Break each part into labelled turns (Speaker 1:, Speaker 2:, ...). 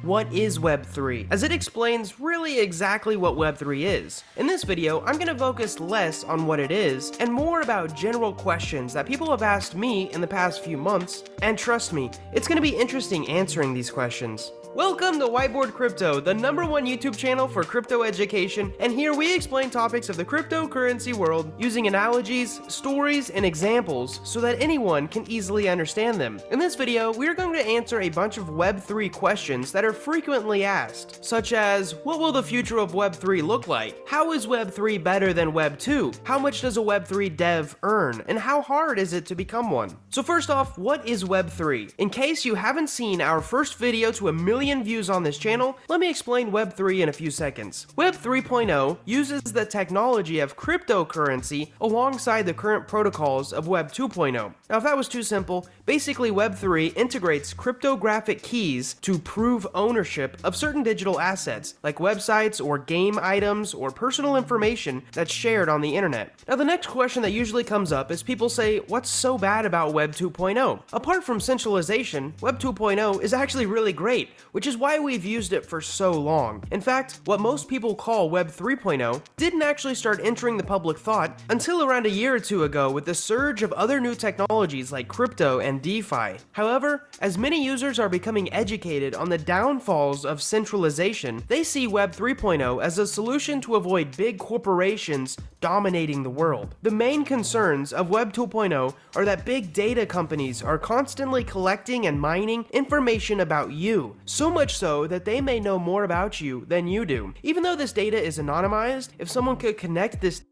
Speaker 1: What is Web3? As it explains really exactly what Web3 is. In this video, I'm going to focus less on what it is and more about general questions that people have asked me in the past few months, and trust me, it's going to be interesting answering these questions. Welcome to Whiteboard Crypto, the #1 YouTube channel for crypto education, and here we explain topics of the cryptocurrency world using analogies, stories, and examples so that anyone can easily understand them. In this video, we are going to answer a bunch of Web3 questions that are frequently asked, such as, what will the future of Web3 look like? How is Web3 better than Web2? How much does a Web3 dev earn? And how hard is it to become one? So first off, what is Web3? In case you haven't seen our first video to 1 million views on this channel, let me explain Web3 in a few seconds. Web 3.0 uses the technology of cryptocurrency alongside the current protocols of Web 2.0. Now, if that was too simple, basically Web 3 integrates cryptographic keys to prove ownership of certain digital assets, like websites or game items or personal information that's shared on the internet. Now, the next question that usually comes up is people say, what's so bad about Web 2.0? Apart from centralization, Web 2.0 is actually really great, which is why we've used it for so long. In fact, what most people call Web 3.0 didn't actually start entering the public thought until around a year or two ago with the surge of other new technologies like crypto and DeFi. However, as many users are becoming educated on the downfalls of centralization, they see Web 3.0 as a solution to avoid big corporations dominating the world. The main concerns of Web 2.0 are that big data companies are constantly collecting and mining information about you, so much so that they may know more about you than you do. Even though this data is anonymized, if someone could connect this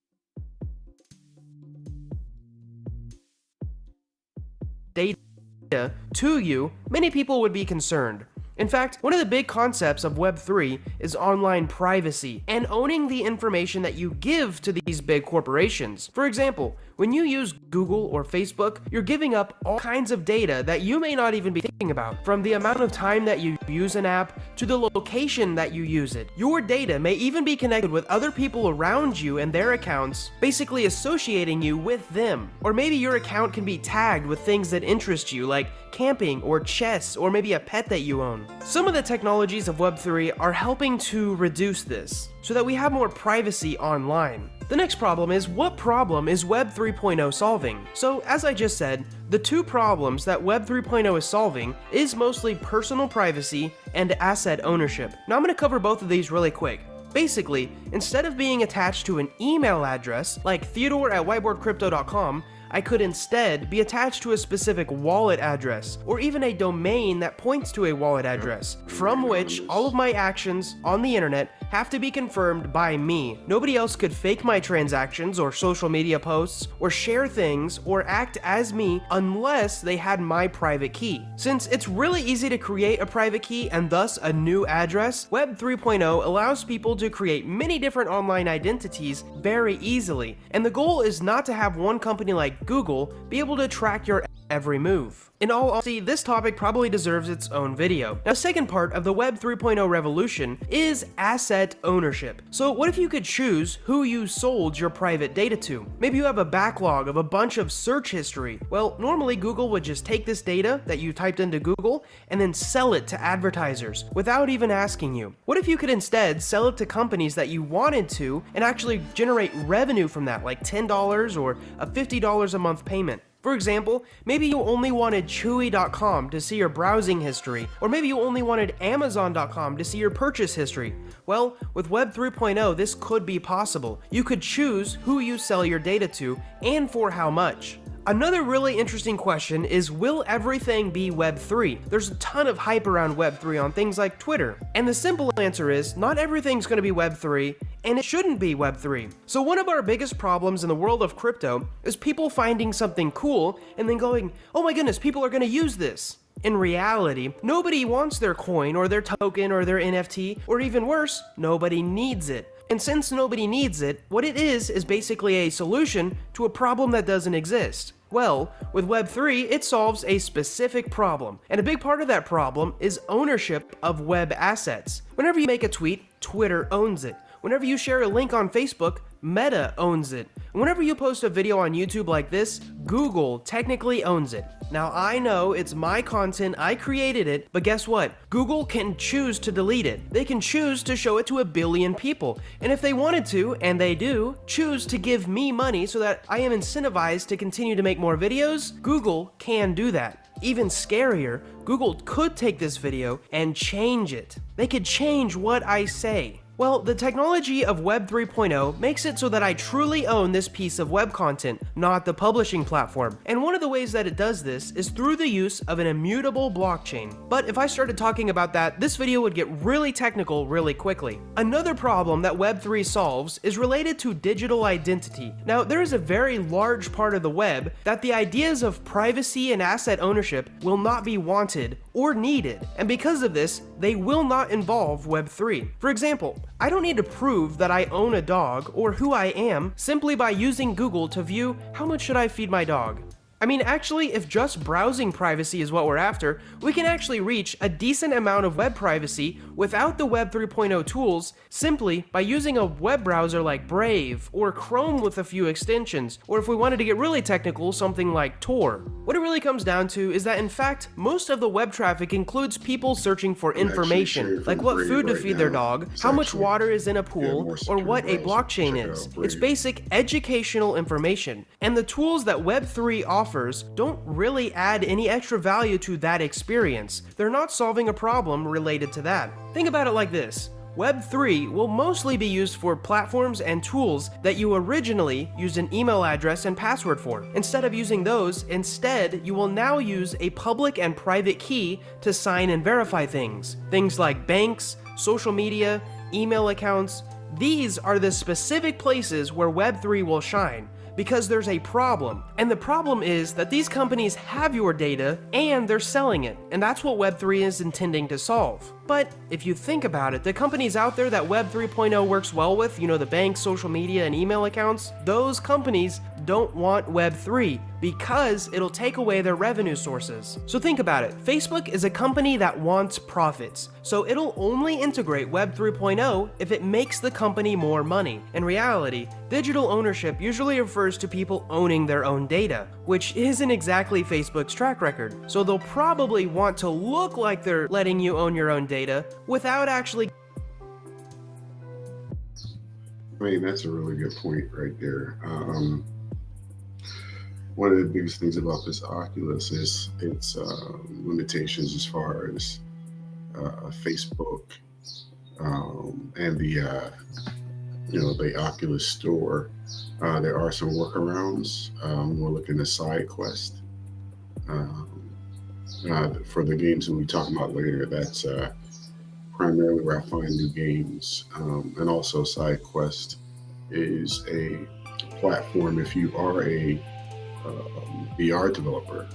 Speaker 1: data to you, many people would be concerned. In fact, one of the big concepts of Web3 is online privacy and owning the information that you give to these big corporations. For example, when you use Google or Facebook, you're giving up all kinds of data that you may not even be thinking about, from the amount of time that you use an app to the location that you use it. Your data may even be connected with other people around you and their accounts, basically associating you with them. Or maybe your account can be tagged with things that interest you, like camping or chess or maybe a pet that you own. Some of the technologies of Web3 are helping to reduce this, so that we have more privacy online. The next problem is, what problem is Web 3.0 solving? So, as I just said, the two problems that Web 3.0 is solving is mostly personal privacy and asset ownership. Now I'm going to cover both of these really quick. Basically, instead of being attached to an email address like theodore@whiteboardcrypto.com, I could instead be attached to a specific wallet address, or even a domain that points to a wallet address, from which all of my actions on the internet have to be confirmed by me. Nobody else could fake my transactions or social media posts, or share things, or act as me unless they had my private key. Since it's really easy to create a private key and thus a new address, Web 3.0 allows people to create many different online identities very easily, and the goal is not to have one company like Google be able to track your every move. In all honesty, this topic probably deserves its own video. Now, the second part of the Web 3.0 revolution is asset ownership. So what if you could choose who you sold your private data to? Maybe you have a backlog of a bunch of search history. Well, normally Google would just take this data that you typed into Google and then sell it to advertisers without even asking you. What if you could instead sell it to companies that you wanted to and actually generate revenue from that, like $10 or a $50 a month payment? For example, maybe you only wanted Chewy.com to see your browsing history, or maybe you only wanted Amazon.com to see your purchase history. Well, with Web 3.0, this could be possible. You could choose who you sell your data to and for how much. Another really interesting question is, will everything be Web 3? There's a ton of hype around Web 3 on things like Twitter. And the simple answer is, not everything's going to be Web 3, and it shouldn't be Web 3. So one of our biggest problems in the world of crypto is people finding something cool and then going, oh my goodness, people are going to use this. In reality, nobody wants their coin or their token or their NFT, or even worse, nobody needs it. And since nobody needs it, what it is basically a solution to a problem that doesn't exist. Well, with Web 3, it solves a specific problem, and a big part of that problem is ownership of web assets. Whenever you make a tweet, Twitter owns it. Whenever you share a link on Facebook, Meta owns it. Whenever you post a video on YouTube like this, Google technically owns it. Now I know it's my content, I created it, but guess what? Google can choose to delete it. They can choose to show it to 1 billion people. And if they wanted to, and they do, choose to give me money so that I am incentivized to continue to make more videos, Google can do that. Even scarier, Google could take this video and change it. They could change what I say. Well, the technology of Web 3.0 makes it so that I truly own this piece of web content, not the publishing platform. And one of the ways that it does this is through the use of an immutable blockchain. But if I started talking about that, this video would get really technical really quickly. Another problem that Web 3 solves is related to digital identity. Now, there is a very large part of the web that the ideas of privacy and asset ownership will not be wanted or needed, and because of this, they will not involve Web 3. For example, I don't need to prove that I own a dog or who I am simply by using Google to view how much should I feed my dog. I mean, actually, if just browsing privacy is what we're after, we can actually reach a decent amount of web privacy without the Web 3.0 tools simply by using a web browser like Brave or Chrome with a few extensions, or if we wanted to get really technical, something like Tor. What it really comes down to is that in fact, most of the web traffic includes people searching for information, like what food to feed their dog, how much water is in a pool, or what a blockchain is. It's basic educational information, and the tools that Web 3 offers don't really add any extra value to that experience. They're not solving a problem related to that. Think about it like this. Web 3 will mostly be used for platforms and tools that you originally used an email address and password for. Instead of using those, you will now use a public and private key to sign and verify things. Things like banks, social media, email accounts. These are the specific places where Web 3 will shine. Because there's a problem. And the problem is that these companies have your data and they're selling it. And that's what Web 3 is intending to solve. But if you think about it, the companies out there that Web 3.0 works well with, the banks, social media, and email accounts, those companies don't want Web 3 because it'll take away their revenue sources. So think about it. Facebook is a company that wants profits, so it'll only integrate Web 3.0 if it makes the company more money. In reality, digital ownership usually refers to people owning their own data, which isn't exactly Facebook's track record. So they'll probably want to look like they're letting you own your own data without actually.
Speaker 2: I mean, that's a really good point right there. One of the biggest things about this Oculus is its limitations as far as Facebook and the Oculus Store. There are some workarounds. We're looking at side quest for the games that we talk about later. That's primarily where I find new games, and also side quest is a platform if you are a VR developer,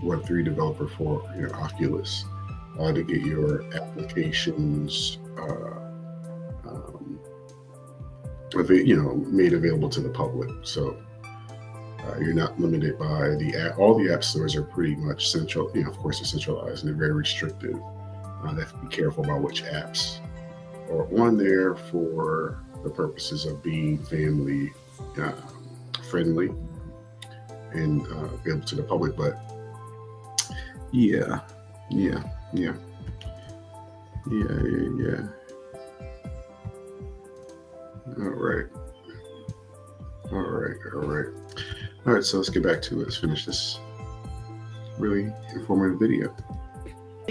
Speaker 2: Web3 developer for Oculus, to get your applications made available to the public. So you're not limited by all the app stores are pretty much central. Of course, they're centralized and they're very restrictive. They have to be careful about which apps are on there for the purposes of being family friendly and available to the public. But yeah. All right, so let's get back to it. Let's finish this really informative video.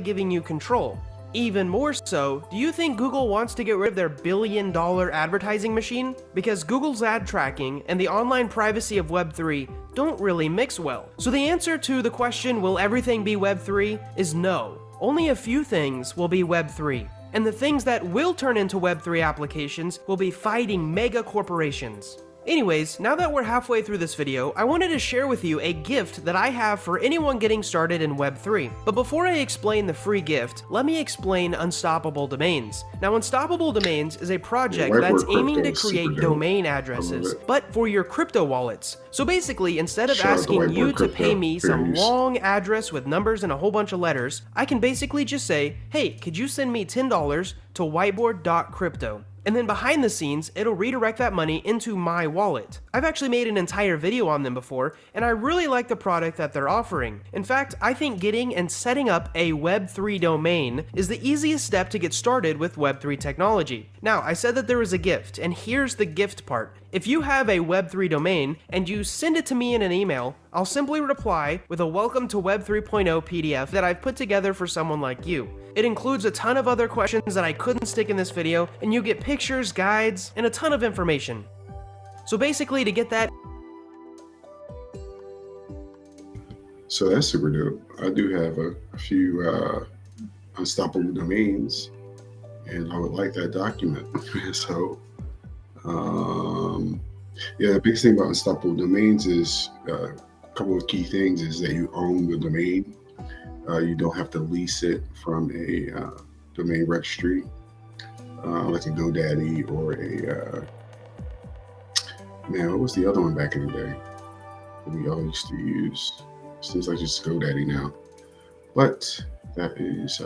Speaker 1: Giving you control. Even more so, do you think Google wants to get rid of their billion-dollar advertising machine? Because Google's ad tracking and the online privacy of Web 3 don't really mix well. So the answer to the question, will everything be Web 3, is no. Only a few things will be Web 3. And the things that will turn into Web 3 applications will be fighting mega corporations. Anyways, now that we're halfway through this video, I wanted to share with you a gift that I have for anyone getting started in Web 3. But before I explain the free gift, let me explain Unstoppable Domains. Now, Unstoppable Domains is a project that's aiming to create domain addresses, but for your crypto wallets. So basically, instead of asking you to pay me some long address with numbers and a whole bunch of letters, I can basically just say, hey, could you send me $10 to whiteboard.crypto? and then behind the scenes, it'll redirect that money into my wallet. I've actually made an entire video on them before, and I really like the product that they're offering. In fact, I think getting and setting up a Web3 domain is the easiest step to get started with Web3 technology. Now, I said that there was a gift, and here's the gift part. If you have a Web3 domain and you send it to me in an email, I'll simply reply with a Welcome to Web 3.0 PDF that I've put together for someone like you. It includes a ton of other questions that I couldn't stick in this video, and you get pictures, guides, and a ton of information. So basically, to get that...
Speaker 2: So that's super dope. I do have a few unstoppable domains, and I would like that document. So, yeah, the biggest thing about unstoppable domains is a couple of key things is that you own the domain. You don't have to lease it from a domain registry, like a GoDaddy or a, man, what was the other one back in the day that we all used to use? Seems like just GoDaddy now. But that is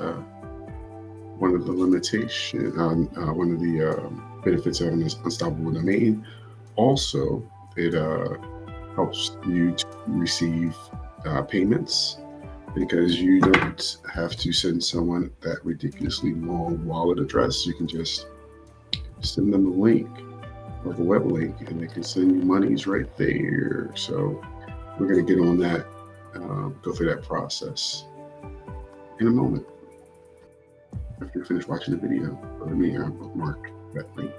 Speaker 2: one of the limitations, one of the benefits of an unstoppable domain. Also, it helps you to receive payments, because you don't have to send someone that ridiculously long wallet address. You can just send them a link, like a web link, and they can send you monies right there. So we're going to get on that, go through that process in a moment. After you finish watching the video, let me bookmark that link.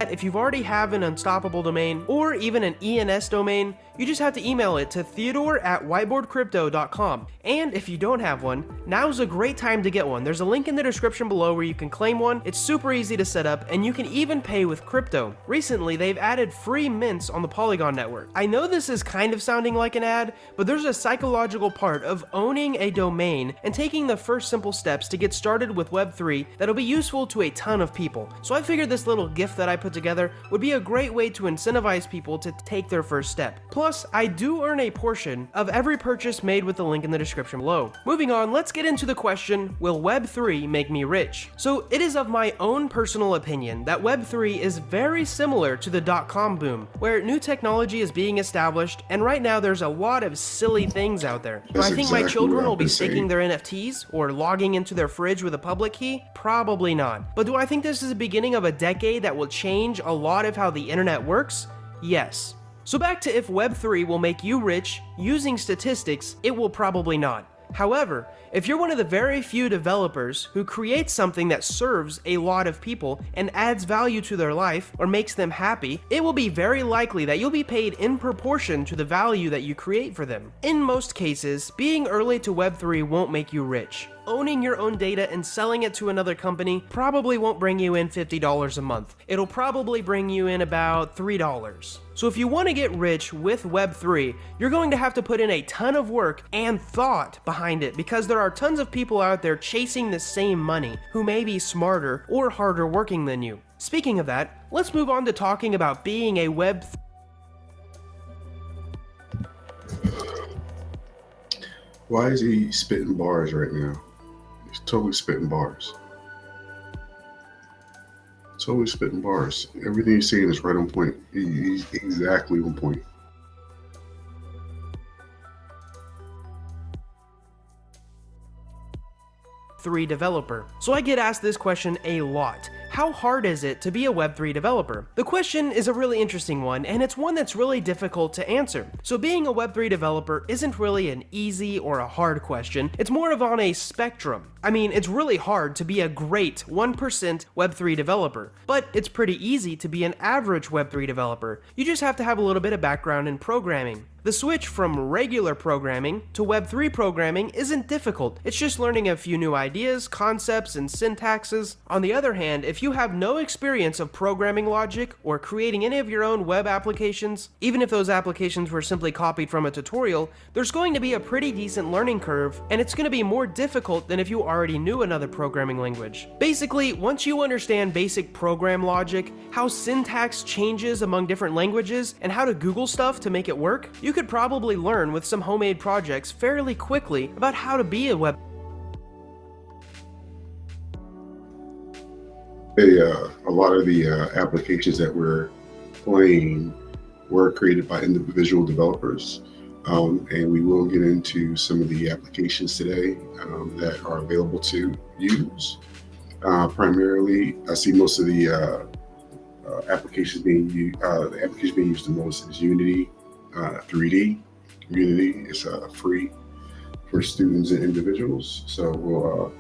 Speaker 1: If you've already have an unstoppable domain or even an ENS domain, you just have to email it to theodore@whiteboardcrypto.com. And if you don't have one, now's a great time to get one. There's a link in the description below where you can claim one. It's super easy to set up, and you can even pay with crypto. Recently, they've added free mints on the Polygon network. I know this is kind of sounding like an ad, but there's a psychological part of owning a domain and taking the first simple steps to get started with Web3 that'll be useful to a ton of people. So I figured this little gift that I put together would be a great way to incentivize people to take their first step. Plus, I do earn a portion of every purchase made with the link in the description below. Moving on, let's get into the question, will Web3 make me rich? So it is of my own personal opinion that Web3 is very similar to the .com boom, where new technology is being established, and right now there's a lot of silly things out there. Do I think my children will be staking their NFTs or logging into their fridge with a public key? Probably not. But do I think this is the beginning of a decade that will change a lot of how the internet works? Yes. So back to if Web3 will make you rich, using statistics, it will probably not. However, if you're one of the very few developers who creates something that serves a lot of people and adds value to their life or makes them happy, it will be very likely that you'll be paid in proportion to the value that you create for them. In most cases, being early to Web3 won't make you rich. Owning your own data and selling it to another company probably won't bring you in $50 a month. It'll probably bring you in about $3. So if you want to get rich with Web3, you're going to have to put in a ton of work and thought behind it, because there are tons of people out there chasing the same money who may be smarter or harder working than you. Speaking of that, let's move on to talking about being a Web3.
Speaker 2: Why is he spitting bars right now? He's totally spitting bars. Totally spitting bars. Everything he's saying is right on point. He's exactly on point.
Speaker 1: Developer. So I get asked this question a lot. How hard is it to be a Web3 developer? The question is a really interesting one, and it's one that's really difficult to answer. So being a Web3 developer isn't really an easy or a hard question. It's more of on a spectrum. I mean, it's really hard to be a great 1% Web3 developer, but it's pretty easy to be an average Web3 developer. You just have to have a little bit of background in programming. The switch from regular programming to Web3 programming isn't difficult. It's just learning a few new ideas, concepts, and syntaxes. On the other hand, if you have no experience of programming logic or creating any of your own web applications, even if those applications were simply copied from a tutorial, there's going to be a pretty decent learning curve, and it's going to be more difficult than if you already knew another programming language. Basically, once you understand basic program logic, how syntax changes among different languages, and how to Google stuff to make it work, you could probably learn with some homemade projects fairly quickly about how to be a web.
Speaker 2: A lot of the applications that we're playing were created by individual developers. And we will get into some of the applications today that are available to use. Primarily, I see most of the applications being used. The application being used the most is Unity 3D. Unity is free for students and individuals. So we'll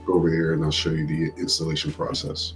Speaker 2: go over there and I'll show you the installation process.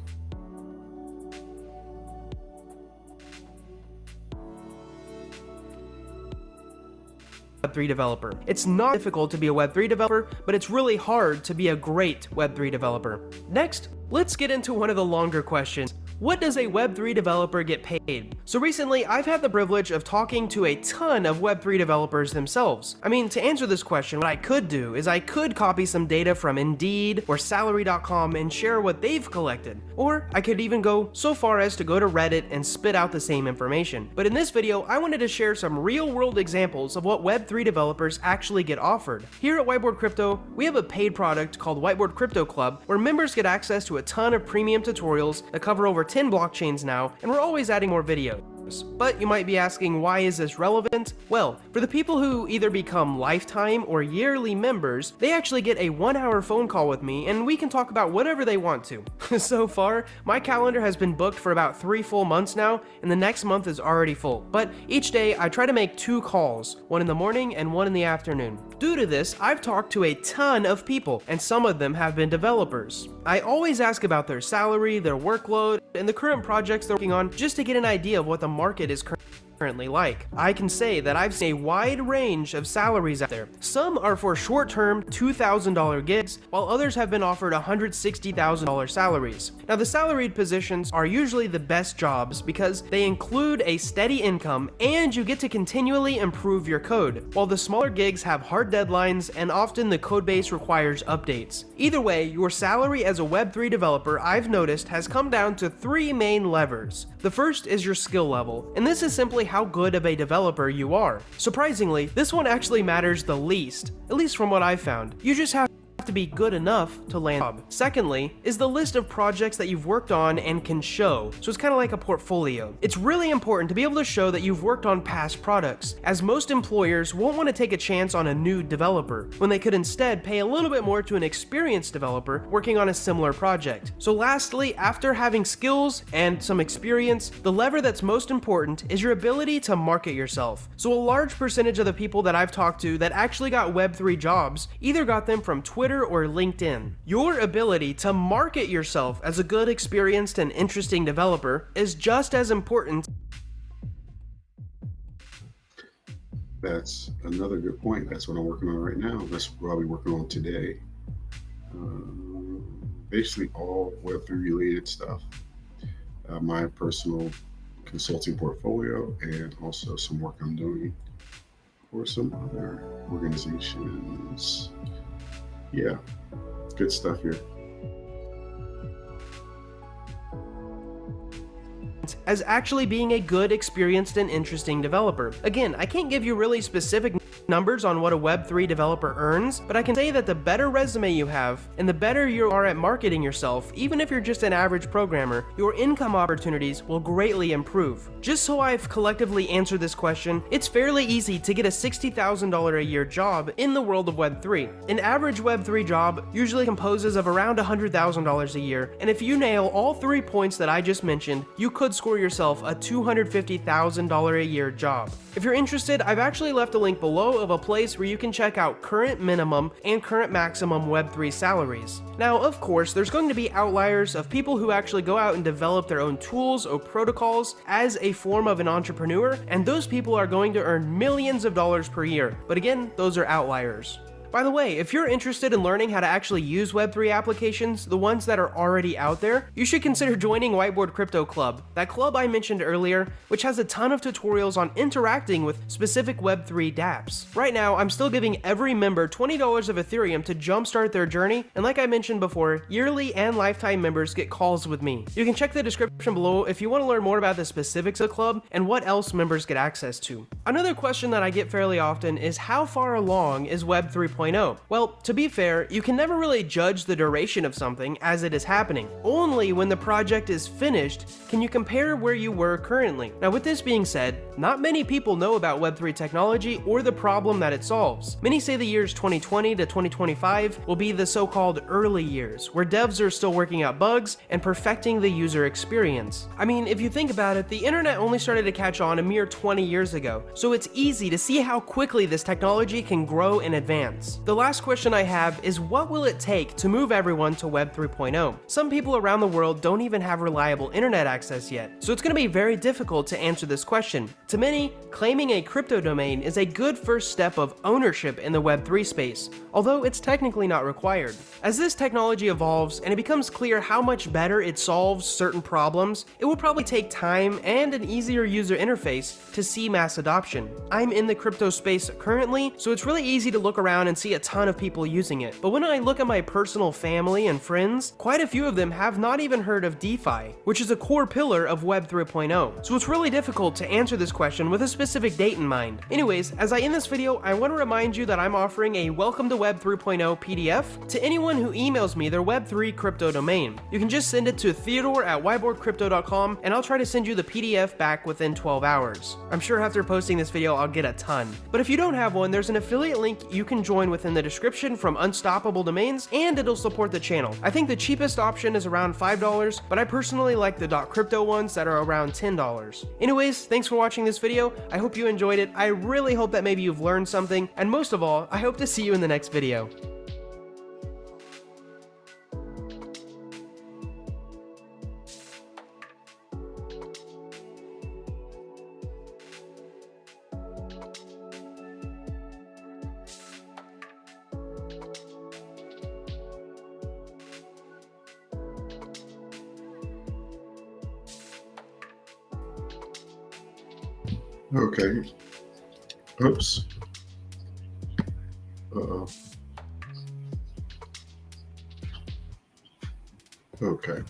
Speaker 1: Web3 developer. It's not difficult to be a Web3 developer, but it's really hard to be a great Web3 developer. Next, let's get into one of the longer questions. What does a Web3 developer get paid? So recently, I've had the privilege of talking to a ton of Web3 developers themselves. I mean, to answer this question, what I could do is I could copy some data from Indeed or Salary.com and share what they've collected. Or I could even go so far as to go to Reddit and spit out the same information. But in this video, I wanted to share some real-world examples of what Web3 developers actually get offered. Here at Whiteboard Crypto, we have a paid product called Whiteboard Crypto Club, where members get access to a ton of premium tutorials that cover over 10 blockchains now, and we're always adding more videos. But you might be asking, why is this relevant? Well, for the people who either become lifetime or yearly members, they actually get a 1-hour phone call with me and we can talk about whatever they want to. So far, my calendar has been booked for about 3 full months now, and the next month is already full. But each day, I try to make 2 calls, one in the morning and one in the afternoon. Due to this, I've talked to a ton of people, and some of them have been developers. I always ask about their salary, their workload, and the current projects they're working on just to get an idea of what the market is currently like. I can say that I've seen a wide range of salaries out there. Some are for short-term $2,000 gigs, while others have been offered $160,000 salaries. Now, the salaried positions are usually the best jobs because they include a steady income and you get to continually improve your code, while the smaller gigs have hard deadlines and often the codebase requires updates. Either way, your salary as a Web3 developer, I've noticed, has come down to 3 main levers. The first is your skill level, and this is simply how good of a developer you are. Surprisingly, this one actually matters the least, at least from what I've found. You just have to be good enough to land a job. Secondly is the list of projects that you've worked on and can show, so it's kind of like a portfolio. It's really important to be able to show that you've worked on past products, as most employers won't want to take a chance on a new developer, when they could instead pay a little bit more to an experienced developer working on a similar project. So lastly, after having skills and some experience, the lever that's most important is your ability to market yourself. So a large percentage of the people that I've talked to that actually got Web3 jobs either got them from Twitter or LinkedIn. Your ability to market yourself as a good, experienced, and interesting developer is just as important.
Speaker 2: That's another good point. That's what I'm working on right now. That's what I'll be working on today. Basically all Web3 related stuff. My personal consulting portfolio and also some work I'm doing for some other organizations. Yeah, good stuff here.
Speaker 1: As actually being a good, experienced, and interesting developer. Again, I can't give you really specific numbers on what a Web3 developer earns, but I can say that the better resume you have, and the better you are at marketing yourself, even if you're just an average programmer, your income opportunities will greatly improve. Just so I've collectively answered this question, it's fairly easy to get a $60,000 a year job in the world of Web3. An average Web3 job usually composes of around $100,000 a year, and if you nail all 3 points that I just mentioned, you could score yourself a $250,000 a year job. If you're interested, I've actually left a link below of a place where you can check out current minimum and current maximum Web3 salaries. Now, of course, there's going to be outliers of people who actually go out and develop their own tools or protocols as a form of an entrepreneur, and those people are going to earn millions of dollars per year. But again, those are outliers. By the way, if you're interested in learning how to actually use Web3 applications, the ones that are already out there, you should consider joining Whiteboard Crypto Club, that club I mentioned earlier, which has a ton of tutorials on interacting with specific Web3 dApps. Right now, I'm still giving every member $20 of Ethereum to jumpstart their journey, and like I mentioned before, yearly and lifetime members get calls with me. You can check the description below if you want to learn more about the specifics of the club and what else members get access to. Another question that I get fairly often is how far along is Web 3.0? Well, to be fair, you can never really judge the duration of something as it is happening. Only when the project is finished can you compare where you were currently. Now with this being said, not many people know about Web3 technology or the problem that it solves. Many say the years 2020 to 2025 will be the so-called early years, where devs are still working out bugs and perfecting the user experience. I mean, if you think about it, the internet only started to catch on a mere 20 years ago, so it's easy to see how quickly this technology can grow and advance. The last question I have is, what will it take to move everyone to Web 3.0? Some people around the world don't even have reliable internet access yet, so it's going to be very difficult to answer this question. To many, claiming a crypto domain is a good first step of ownership in the Web3 space, although it's technically not required. As this technology evolves and it becomes clear how much better it solves certain problems, it will probably take time and an easier user interface to see mass adoption. I'm in the crypto space currently, so it's really easy to look around and see a ton of people using it. But when I look at my personal family and friends, quite a few of them have not even heard of DeFi, which is a core pillar of Web 3.0. So it's really difficult to answer this question with a specific date in mind. Anyways, as I end this video, I want to remind you that I'm offering a Welcome to Web 3.0 PDF to anyone who emails me their Web3 crypto domain. You can just send it to theodore@whiteboardcrypto.com and I'll try to send you the PDF back within 12 hours. I'm sure after posting this video I'll get a ton. But if you don't have one, there's an affiliate link you can join within the description from Unstoppable Domains, and it'll support the channel. I think the cheapest option is around $5, but I personally like the .crypto ones that are around $10. Anyways, thanks for watching this video. I hope you enjoyed it. I really hope that maybe you've learned something, and most of all, I hope to see you in the next video.
Speaker 2: Okay. Oops. Okay.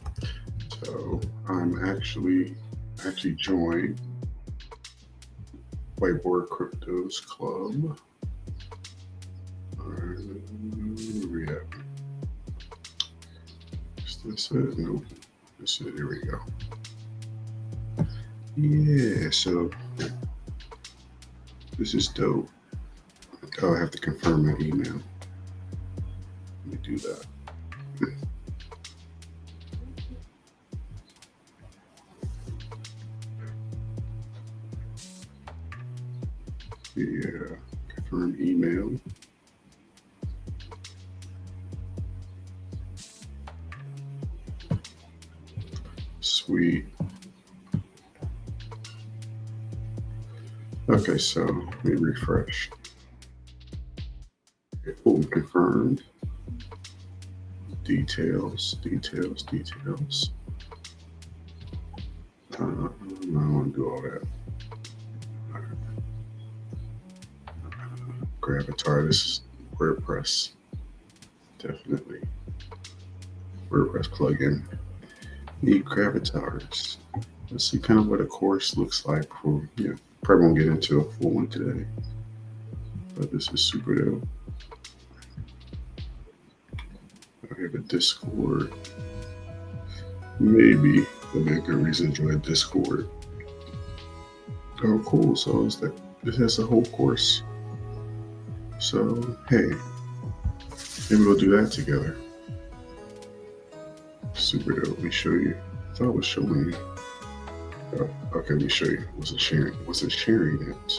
Speaker 2: So I'm actually joined Whiteboard Crypto's club. Where we at? Is this it? Nope. This is it. Here we go. Yeah. So this is dope. Oh, I have to confirm my email. Let me do that. Yeah, confirm email. Sweet. Okay, so let me refresh. Oh, confirmed. Details. I don't want to do all that. Gravatar, this is WordPress. Definitely. WordPress plugin. Need Gravatars. Let's see kind of what a course looks like for, probably won't get into a full one today, but this is super dope. I have a Discord. Maybe there'll be a good reason to join Discord. Oh, cool. So this has a whole course. So, hey, maybe we'll do that together. Super dope. Let me show you. I thought it was showing you. Oh, okay, let me show you. Wasn't sharing it.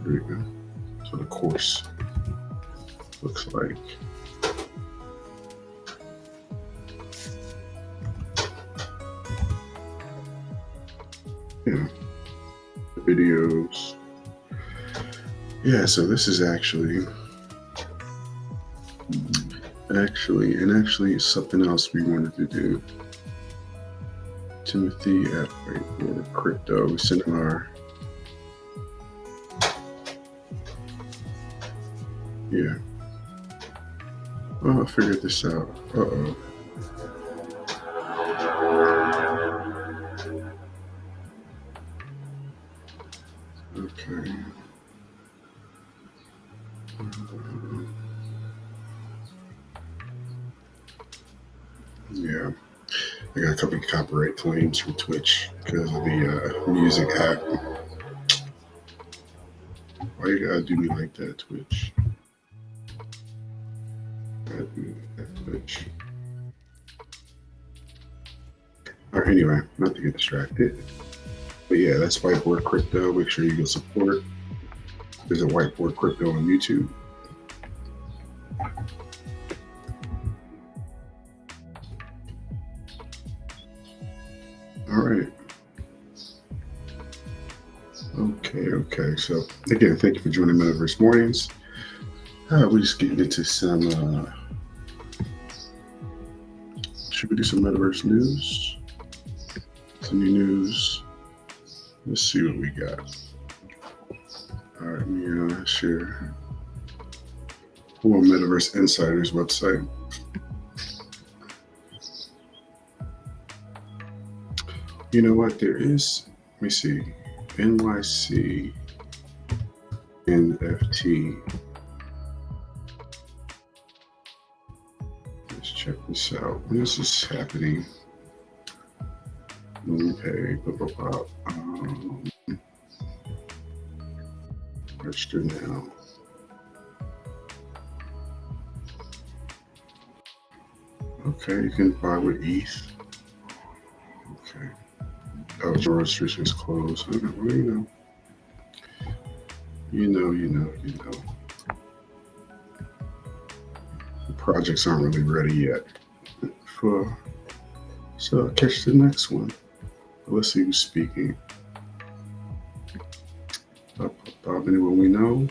Speaker 2: Here we go. So the course looks like. Yeah, the videos. Yeah, so this is actually it's something else we wanted to do. Timothy at Whiteboard Crypto. We sent him our, yeah. Oh, I figured this out. Uh-oh. Okay. Yeah, I got a couple of copyright claims from Twitch because of the music app. Why you gotta do me like that, Twitch? Gotta do me like that, Twitch. All right, anyway, not to get distracted. But yeah, that's Whiteboard Crypto. Make sure you go support. There's a Whiteboard Crypto on YouTube. All right. Okay. So again, thank you for joining Metaverse Mornings. We're just getting into some. Should we do some Metaverse news? Some new news. Let's see what we got. All right, let me share. Go on Metaverse Insider's website. You know what? There is. Let me see. NYC NFT. Let's check this out. When is this happening? Okay, register now. Okay, you can buy with ETH. Okay. Oh, your registration is closed. Okay, well, you know. The projects aren't really ready yet. So I'll catch the next one. Let's see who's speaking. Anyone we know?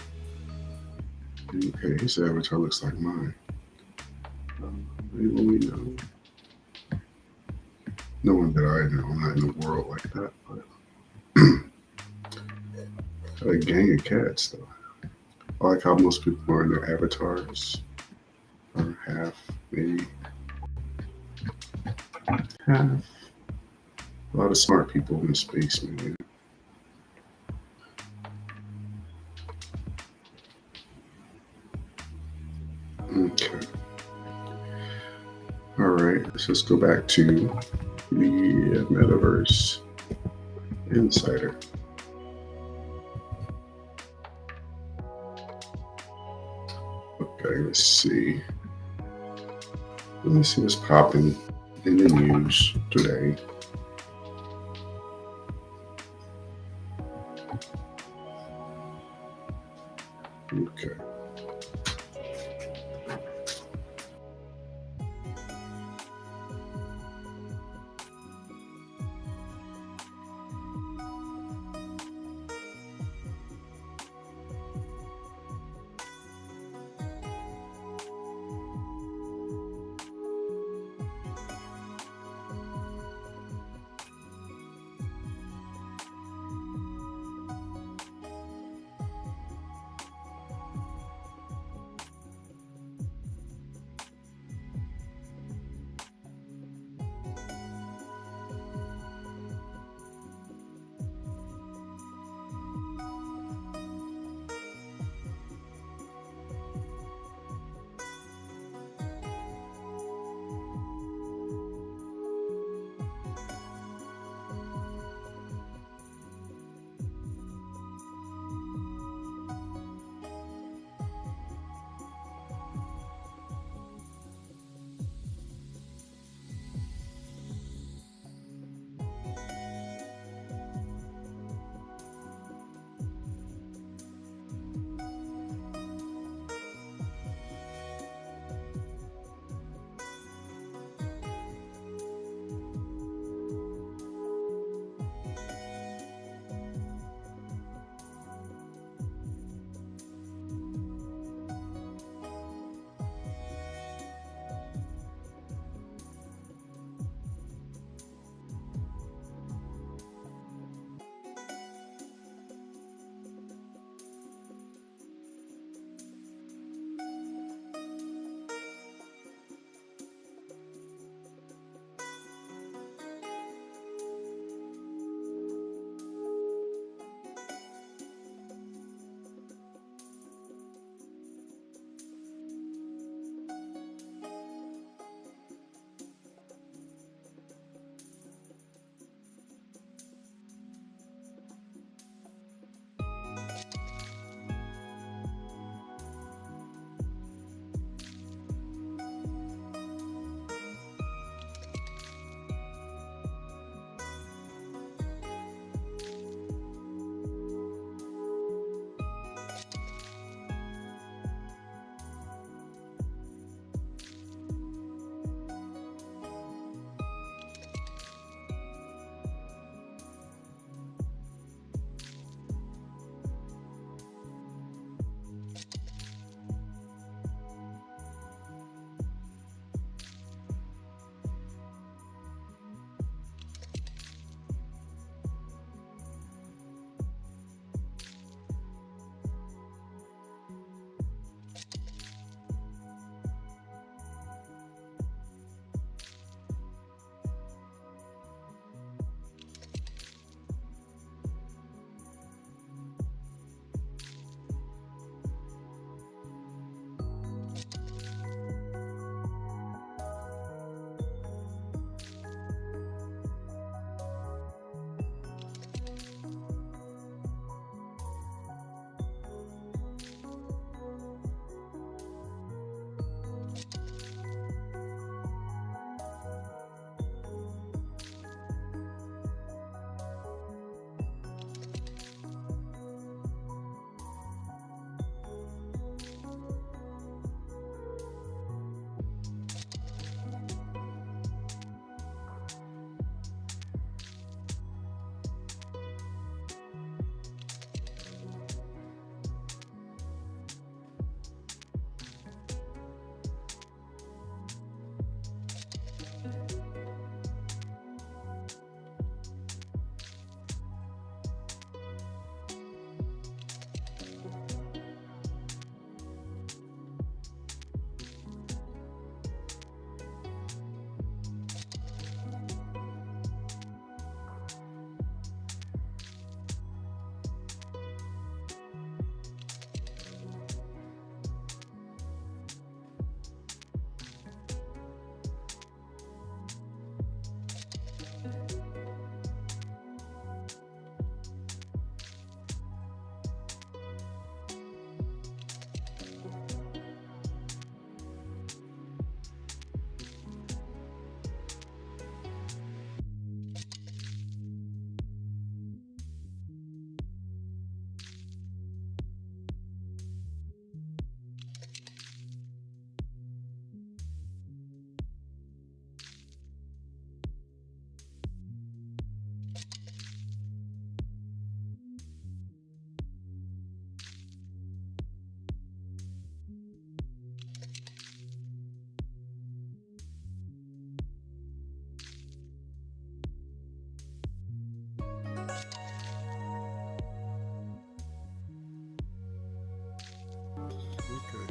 Speaker 2: Okay, his avatar looks like mine. Anyone we know? No one that I know. I'm not in the world like that. But got a gang of cats, though. I like how most people are in their avatars. Or half, maybe. Half. A lot of smart people in space, man. Okay. All right, so let's go back to the Metaverse Insider. Okay, let's see. Let me see what's popping in the news today. Okay.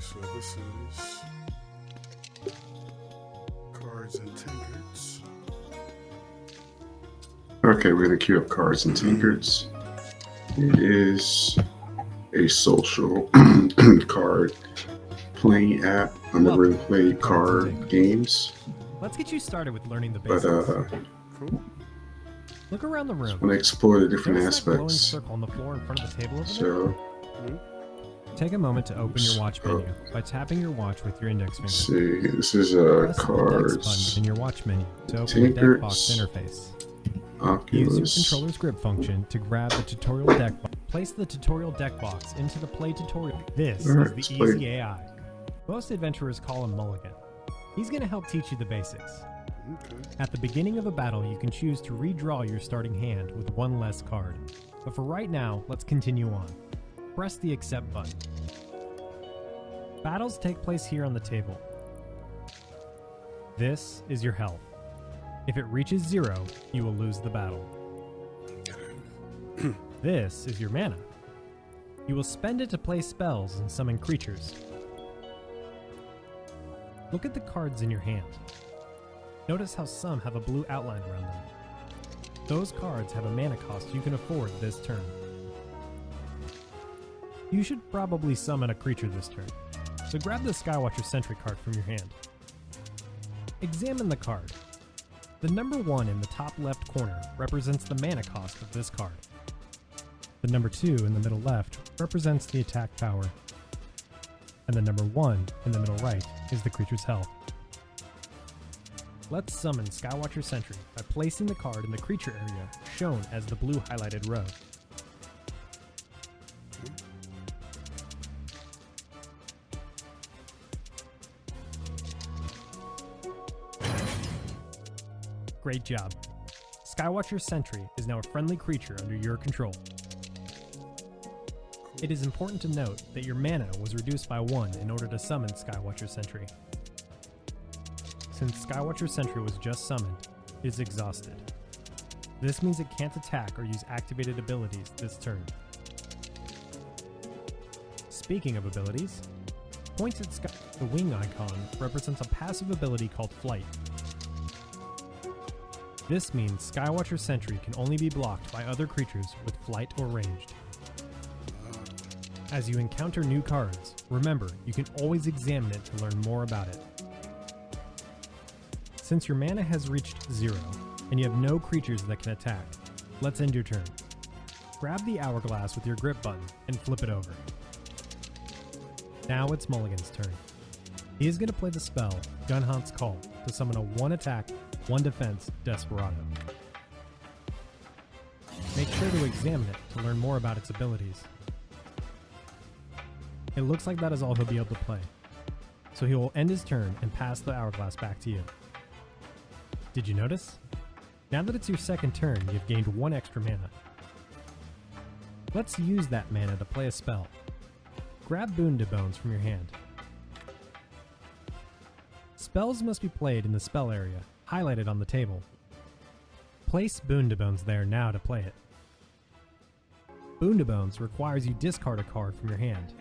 Speaker 2: So this is cards and tinkerts. Okay, we're gonna queue up cards and tinkerts. It is a social card playing app. I've never really played card games.
Speaker 3: Let's get you started with learning the
Speaker 2: But
Speaker 3: basics. Look around the room.
Speaker 2: I want to explore the different
Speaker 3: Notice that glowing
Speaker 2: aspects.
Speaker 3: circle on the floor in front of the table over
Speaker 2: So
Speaker 3: there? Take a moment to open your watch menu by tapping your watch with your index finger.
Speaker 2: let's see, this is
Speaker 3: Press the Dex
Speaker 2: cards,
Speaker 3: button in your watch menu to open the deck box
Speaker 2: Tinkerts,
Speaker 3: interface. Use your
Speaker 2: Oculus.
Speaker 3: controller's grip function to grab the tutorial deck box. Place the tutorial deck box into the play tutorial. This
Speaker 2: Alright,
Speaker 3: is
Speaker 2: let's
Speaker 3: the
Speaker 2: play.
Speaker 3: Easy AI. Most adventurers call him Mulligan. He's going to help teach you the basics.
Speaker 2: Okay.
Speaker 3: At the beginning of a battle, you can choose to redraw your starting hand with one less card. But for right now, let's continue on. Press the accept button. Battles take place here on the table. This is your health. If it reaches 0, you will lose the battle. This is your mana. You will spend it to play spells and summon creatures. Look at the cards in your hand. Notice how some have a blue outline around them. Those cards have a mana cost you can afford this turn. You should probably summon a creature this turn, so grab the Skywatcher Sentry card from your hand. Examine the card. The number 1 in the top left corner represents the mana cost of this card. The number 2 in the middle left represents the attack power. And the number 1 in the middle right is the creature's health. Let's summon Skywatcher Sentry by placing the card in the creature area shown as the blue highlighted row. Great job. Skywatcher Sentry is now a friendly creature under your control. It is important to note that your mana was reduced by 1 in order to summon Skywatcher Sentry. Since Skywatcher Sentry was just summoned, it is exhausted. This means it can't attack or use activated abilities this turn. Speaking of abilities, points at the wing icon represents a passive ability called Flight. This means Skywatcher Sentry can only be blocked by other creatures with flight or ranged. As you encounter new cards, remember you can always examine it to learn more about it. Since your mana has reached 0, and you have no creatures that can attack, let's end your turn. Grab the hourglass with your grip button and flip it over. Now it's Mulligan's turn. He is going to play the spell Gunhunt's Call to summon a 1 attack, 1 defense Desperado. Make sure to examine it to learn more about its abilities. It looks like that is all he'll be able to play, so he will end his turn and pass the hourglass back to you. Did you notice? Now that it's your second turn, you've gained 1 extra mana. Let's use that mana to play a spell. Grab Bones from your hand. Spells must be played in the spell area, highlighted on the table. Place Bones there now to play it. Bones requires you discard a card from your hand.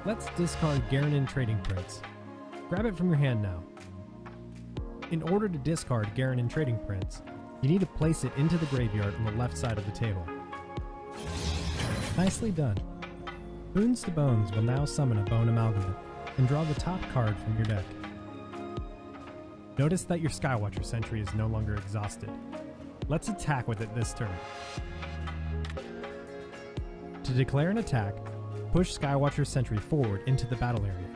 Speaker 3: Let's discard Garanin Trading Prince. Grab it from your hand now. In order to discard Garanin Trading Prince, you need to place it into the graveyard on the left side of the table. Nicely done. Boons to Bones will now summon a Bone Amalgamate and draw the top card from your deck. Notice that your Skywatcher Sentry is no longer exhausted. Let's attack with it this turn. To declare an attack, push Skywatcher Sentry forward into the battle area.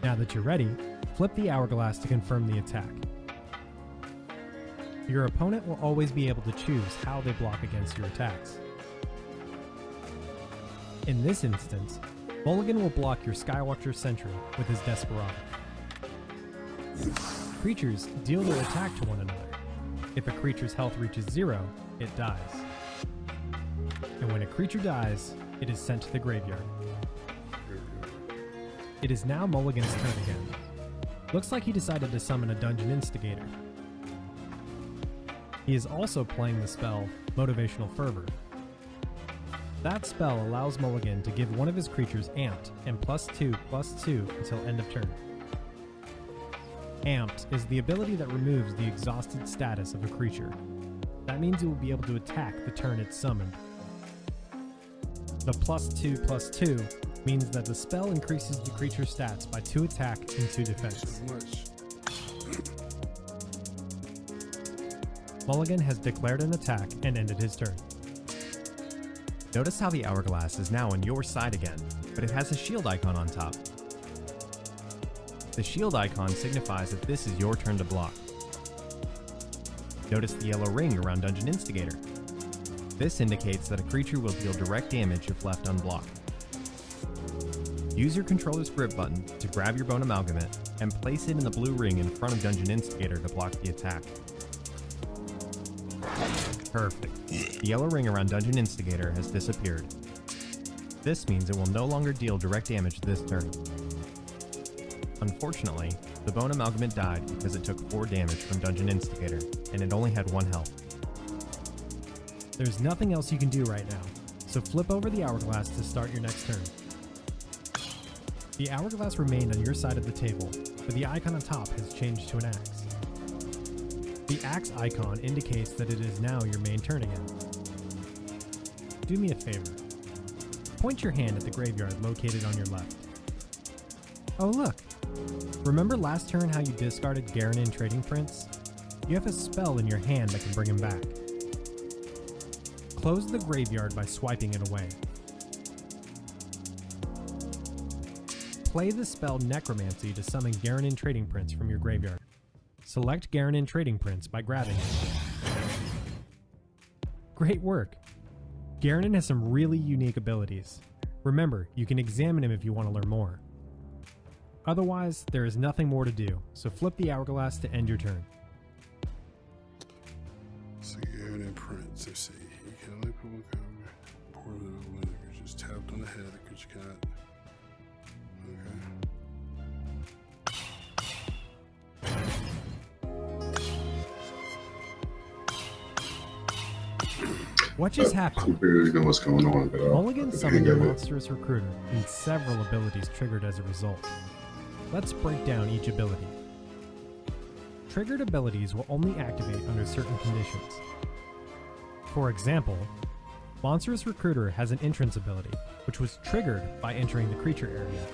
Speaker 3: Now that you're ready, flip the hourglass to confirm the attack. Your opponent will always be able to choose how they block against your attacks. In this instance, Mulligan will block your Skywatcher Sentry with his Desperado. Creatures deal their attack to one another. If a creature's health reaches 0, it dies. And when a creature dies, it is sent to the graveyard. It is now Mulligan's turn again. Looks like he decided to summon a Dungeon Instigator. He is also playing the spell Motivational Fervor. That spell allows Mulligan to give one of his creatures Amped and +2/+2 until end of turn. Amped is the ability that removes the exhausted status of a creature. That means it will be able to attack the turn it's summoned. The +2/+2 means that the spell increases the creature's stats by 2 attack and 2 defense. Mulligan has declared an attack and ended his turn.
Speaker 4: Notice how the hourglass is now on your side again, but it has a shield icon on top. The shield icon signifies that this is your turn to block. Notice the yellow ring around Dungeon Instigator. This indicates that a creature will deal direct damage if left unblocked. Use your controller's grip button to grab your Bone Amalgamate and place it in the blue ring in front of Dungeon Instigator to block the attack. Perfect. The yellow ring around Dungeon Instigator has disappeared. This means it will no longer deal direct damage this turn. Unfortunately, the Bone Amalgamate died because it took 4 damage from Dungeon Instigator, and it only had 1 health.
Speaker 3: There's nothing else you can do right now, so flip over the hourglass to start your next turn. The hourglass remained on your side of the table, but the icon on top has changed to an axe. The axe icon indicates that it is now your main turn again. Do me a favor. Point your hand at the graveyard located on your left. Oh look! Remember last turn how you discarded Garanin Trading Prince? You have a spell in your hand that can bring him back. Close the graveyard by swiping it away. Play the spell Necromancy to summon Garanin Trading Prince from your graveyard. Select Garanin Trading Prince by grabbing it. Great work! Garanin has some really unique abilities. Remember, you can examine him if you want to learn more. Otherwise, there is nothing more to do, so flip the hourglass to end your turn.
Speaker 5: So Garanin Prince, let's see. You can only put one card. Poor little one. You just tapped on the head of creature cat.
Speaker 3: What just
Speaker 2: I
Speaker 3: happened?
Speaker 2: barely know what's going on, but
Speaker 3: Mulligan
Speaker 2: the
Speaker 3: summoned
Speaker 2: hang
Speaker 3: a
Speaker 2: of it.
Speaker 3: monstrous recruiter, and several abilities triggered as a result. Let's break down each ability. Triggered abilities will only activate under certain conditions. For example, Monstrous Recruiter has an entrance ability, which was triggered by entering the creature area.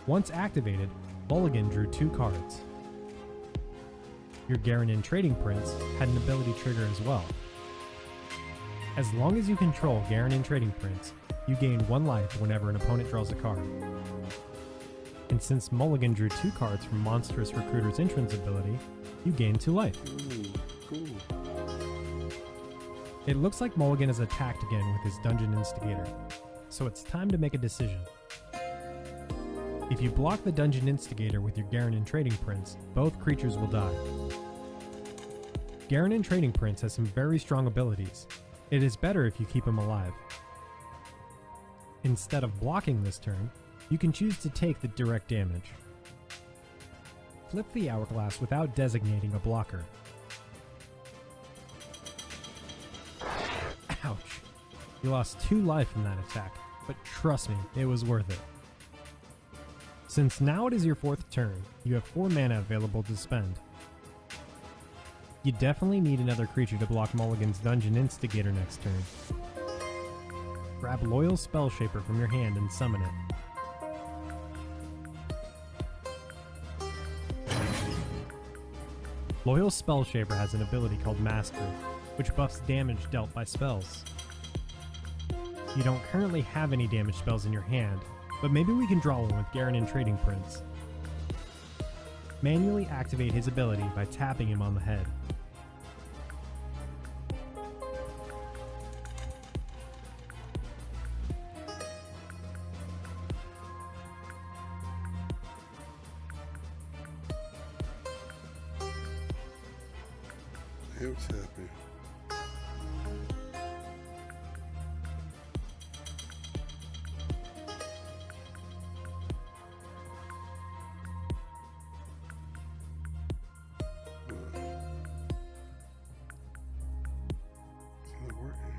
Speaker 3: Once activated, Mulligan drew 2 cards. Your Garanin Trading Prince had an ability trigger as well. As long as you control Garanin Trading Prince, you gain 1 life whenever an opponent draws a card. And since Mulligan drew 2 cards from Monstrous Recruiter's entrance ability, you gain 2 life.
Speaker 5: Cool.
Speaker 3: It looks like Mulligan is attacked again with his Dungeon Instigator, so it's time to make a decision. If you block the Dungeon Instigator with your Garanin Trading Prince, both creatures will die. Garanin Trading Prince has some very strong abilities. It is better if you keep him alive. Instead of blocking this turn, you can choose to take the direct damage. Flip the hourglass without designating a blocker. Ouch. You lost 2 life in that attack, but trust me, it was worth it. Since now it is your 4th turn, you have 4 mana available to spend. You definitely need another creature to block Mulligan's Dungeon Instigator next turn. Grab Loyal Spellshaper from your hand and summon it. Loyal Spellshaper has an ability called Mastery, which buffs damage dealt by spells. You don't currently have any damage spells in your hand, but maybe we can draw one with Garanin Trading Prince. Manually activate his ability by tapping him on the head.
Speaker 5: Hey, what's happening? It's not working.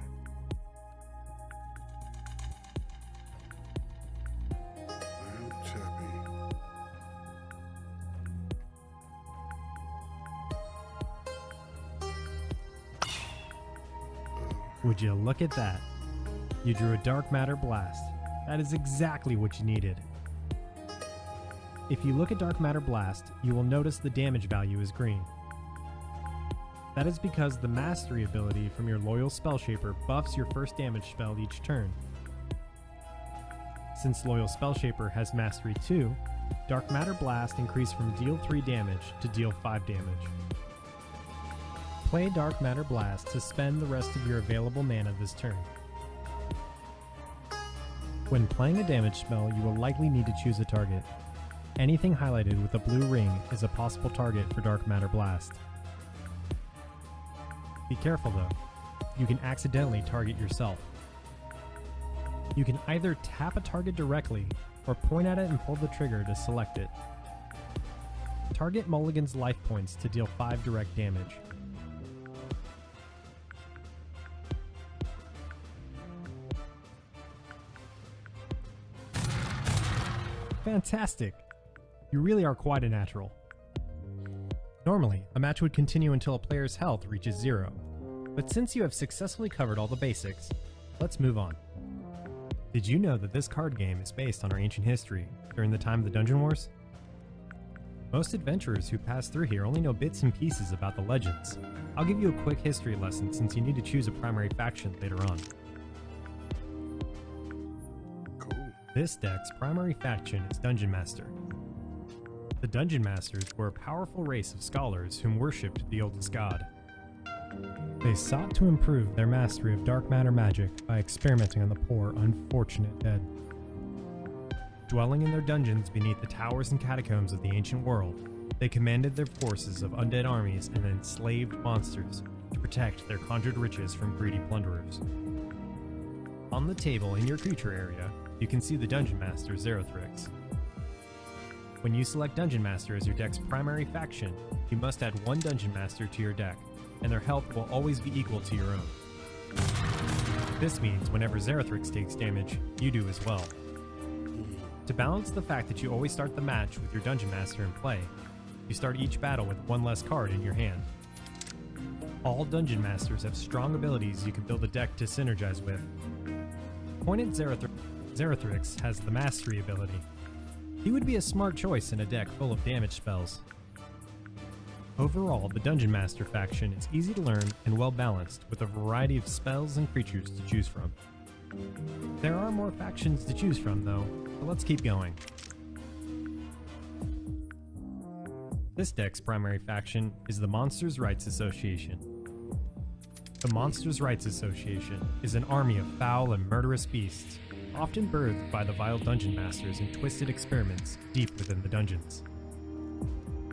Speaker 3: Would you look at that? You drew a dark matter blast. That is exactly what you needed. If you look at dark matter blast, you will notice the damage value is green. That is because the mastery ability from your loyal Spellshaper buffs your first damage spell each turn. Since loyal Spellshaper has mastery 2, dark matter blast increased from deal 3 damage to deal 5 damage. Play dark matter blast to spend the rest of your available mana this turn. When playing a damage spell, you will likely need to choose a target. Anything highlighted with a blue ring is a possible target for dark matter blast. Be careful though, you can accidentally target yourself. You can either tap a target directly or point at it and pull the trigger to select it. Target mulligans life points to deal 5 direct damage. Fantastic! You really are quite a natural. Normally, a match would continue until a player's health reaches 0, but since you have successfully covered all the basics, let's move on. Did you know that this card game is based on our ancient history during the time of the Dungeon Wars? Most adventurers who pass through here only know bits and pieces about the legends. I'll give you a quick history lesson since you need to choose a primary faction later on.
Speaker 5: Cool.
Speaker 3: This deck's primary faction is Dungeon Master. The Dungeon Masters were a powerful race of scholars whom worshipped the oldest god. They sought to improve their mastery of dark matter magic by experimenting on the poor, unfortunate dead. Dwelling in their dungeons beneath the towers and catacombs of the ancient world, they commanded their forces of undead armies and enslaved monsters to protect their conjured riches from greedy plunderers. On the table in your creature area, you can see the Dungeon Master Zerothrix. When you select Dungeon Master as your deck's primary faction, you must add 1 Dungeon Master to your deck, and their health will always be equal to your own. This means whenever Zerothrix takes damage, you do as well. To balance the fact that you always start the match with your Dungeon Master in play, you start each battle with 1 less card in your hand. All Dungeon Masters have strong abilities you can build a deck to synergize with. Pointed Zerothrix has the Mastery ability. He would be a smart choice in a deck full of damage spells. Overall, the Dungeon Master faction is easy to learn and well balanced with a variety of spells and creatures to choose from. There are more factions to choose from though, but let's keep going. This deck's primary faction is the Monsters' Rights Association. The Monsters' Rights Association is an army of foul and murderous beasts, often birthed by the vile dungeon masters in twisted experiments deep within the dungeons.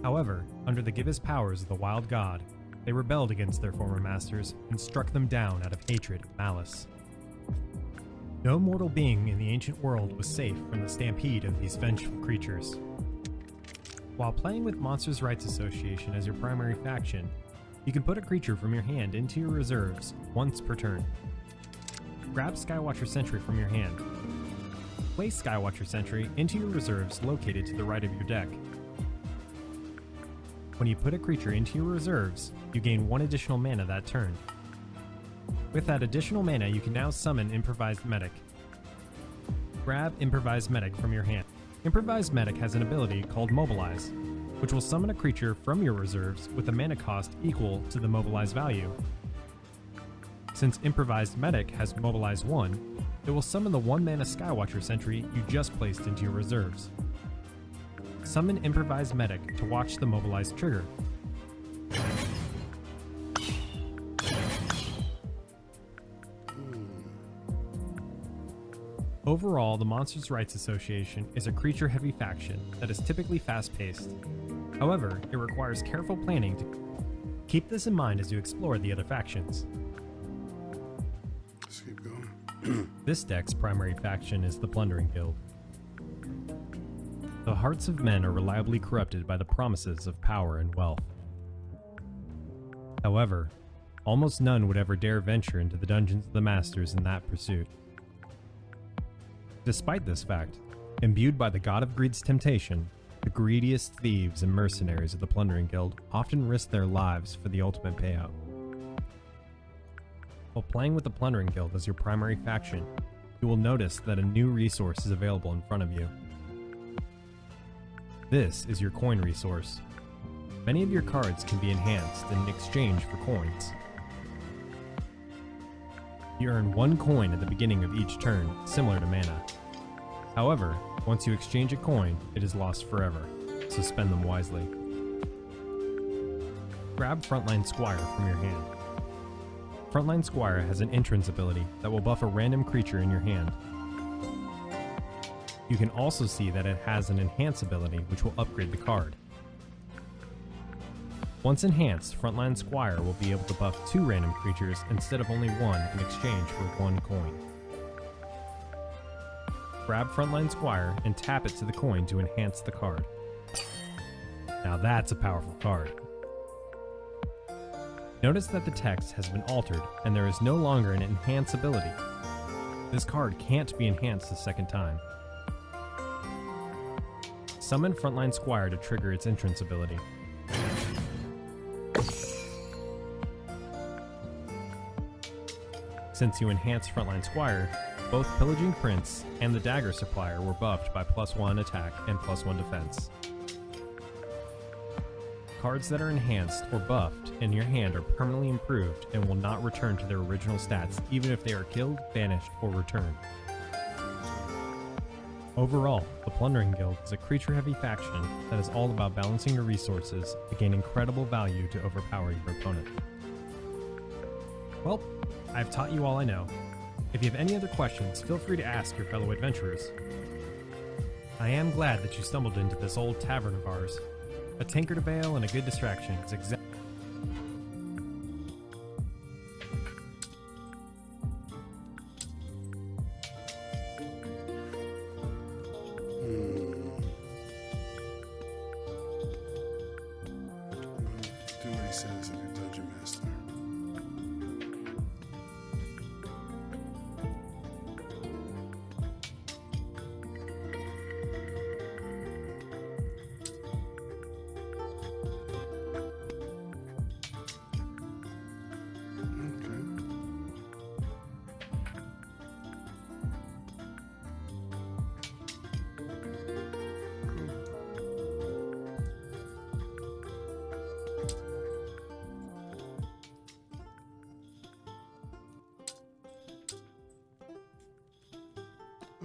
Speaker 3: However, under the gibbous powers of the wild god, they rebelled against their former masters and struck them down out of hatred and malice. No mortal being in the ancient world was safe from the stampede of these vengeful creatures. While playing with Monsters' Rights Association as your primary faction, you can put a creature from your hand into your reserves once per turn. Grab Skywatcher Sentry from your hand. Place Skywatcher Sentry into your reserves located to the right of your deck. When you put a creature into your reserves, you gain 1 additional mana that turn. With that additional mana, you can now summon Improvised Medic. Grab Improvised Medic from your hand. Improvised Medic has an ability called Mobilize, which will summon a creature from your reserves with a mana cost equal to the Mobilize value. Since Improvised Medic has Mobilize 1, it will summon the 1 mana Skywatcher Sentry you just placed into your reserves. Summon Improvised Medic to watch the Mobilize trigger. Overall, the Monsters' Rights Association is a creature-heavy faction that is typically fast-paced. However, it requires careful planning to keep this in mind as you explore the other factions.
Speaker 5: Let's keep going.
Speaker 3: This deck's primary faction is the Plundering Guild. The hearts of men are reliably corrupted by the promises of power and wealth. However, almost none would ever dare venture into the dungeons of the masters in that pursuit. Despite this fact, imbued by the god of greed's temptation, the greediest thieves and mercenaries of the Plundering Guild often risk their lives for the ultimate payout. While playing with the Plundering Guild as your primary faction, you will notice that a new resource is available in front of you. This is your coin resource. Many of your cards can be enhanced in exchange for coins. You earn 1 coin at the beginning of each turn, similar to mana. However, once you exchange a coin, it is lost forever, so spend them wisely. Grab Frontline Squire from your hand. Frontline Squire has an entrance ability that will buff a random creature in your hand. You can also see that it has an enhance ability which will upgrade the card. Once enhanced, Frontline Squire will be able to buff 2 random creatures instead of only 1 in exchange for 1 coin. Grab Frontline Squire and tap it to the coin to enhance the card. Now that's a powerful card. Notice that the text has been altered and there is no longer an enhance ability. This card can't be enhanced a second time. Summon Frontline Squire to trigger its entrance ability. Since you enhanced Frontline Squire, both Pillaging Prince and the Dagger Supplier were buffed by +1 attack and +1 defense. Cards that are enhanced or buffed in your hand are permanently improved and will not return to their original stats even if they are killed, banished, or returned. Overall, the Plundering Guild is a creature-heavy faction that is all about balancing your resources to gain incredible value to overpower your opponent. Well, I've taught you all I know. If you have any other questions, feel free to ask your fellow adventurers. I am glad that you stumbled into this old tavern of ours. A tankard of ale and a good distraction is exactly.
Speaker 5: Do what he says in a Dungeon Master.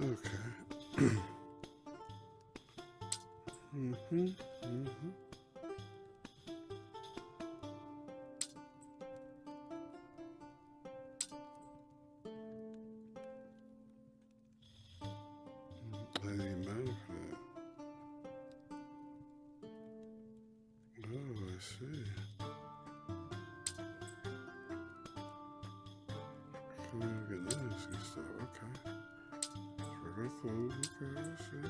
Speaker 5: Okay. I didn't mind for that. Oh, I see. Look at this and stuff. Okay. Regular clothes. Okay, I see.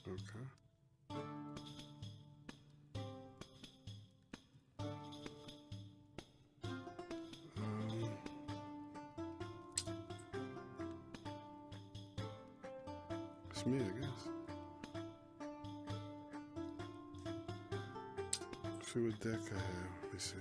Speaker 5: Okay. It's me, I guess. Let's see what deck I have. Let me see.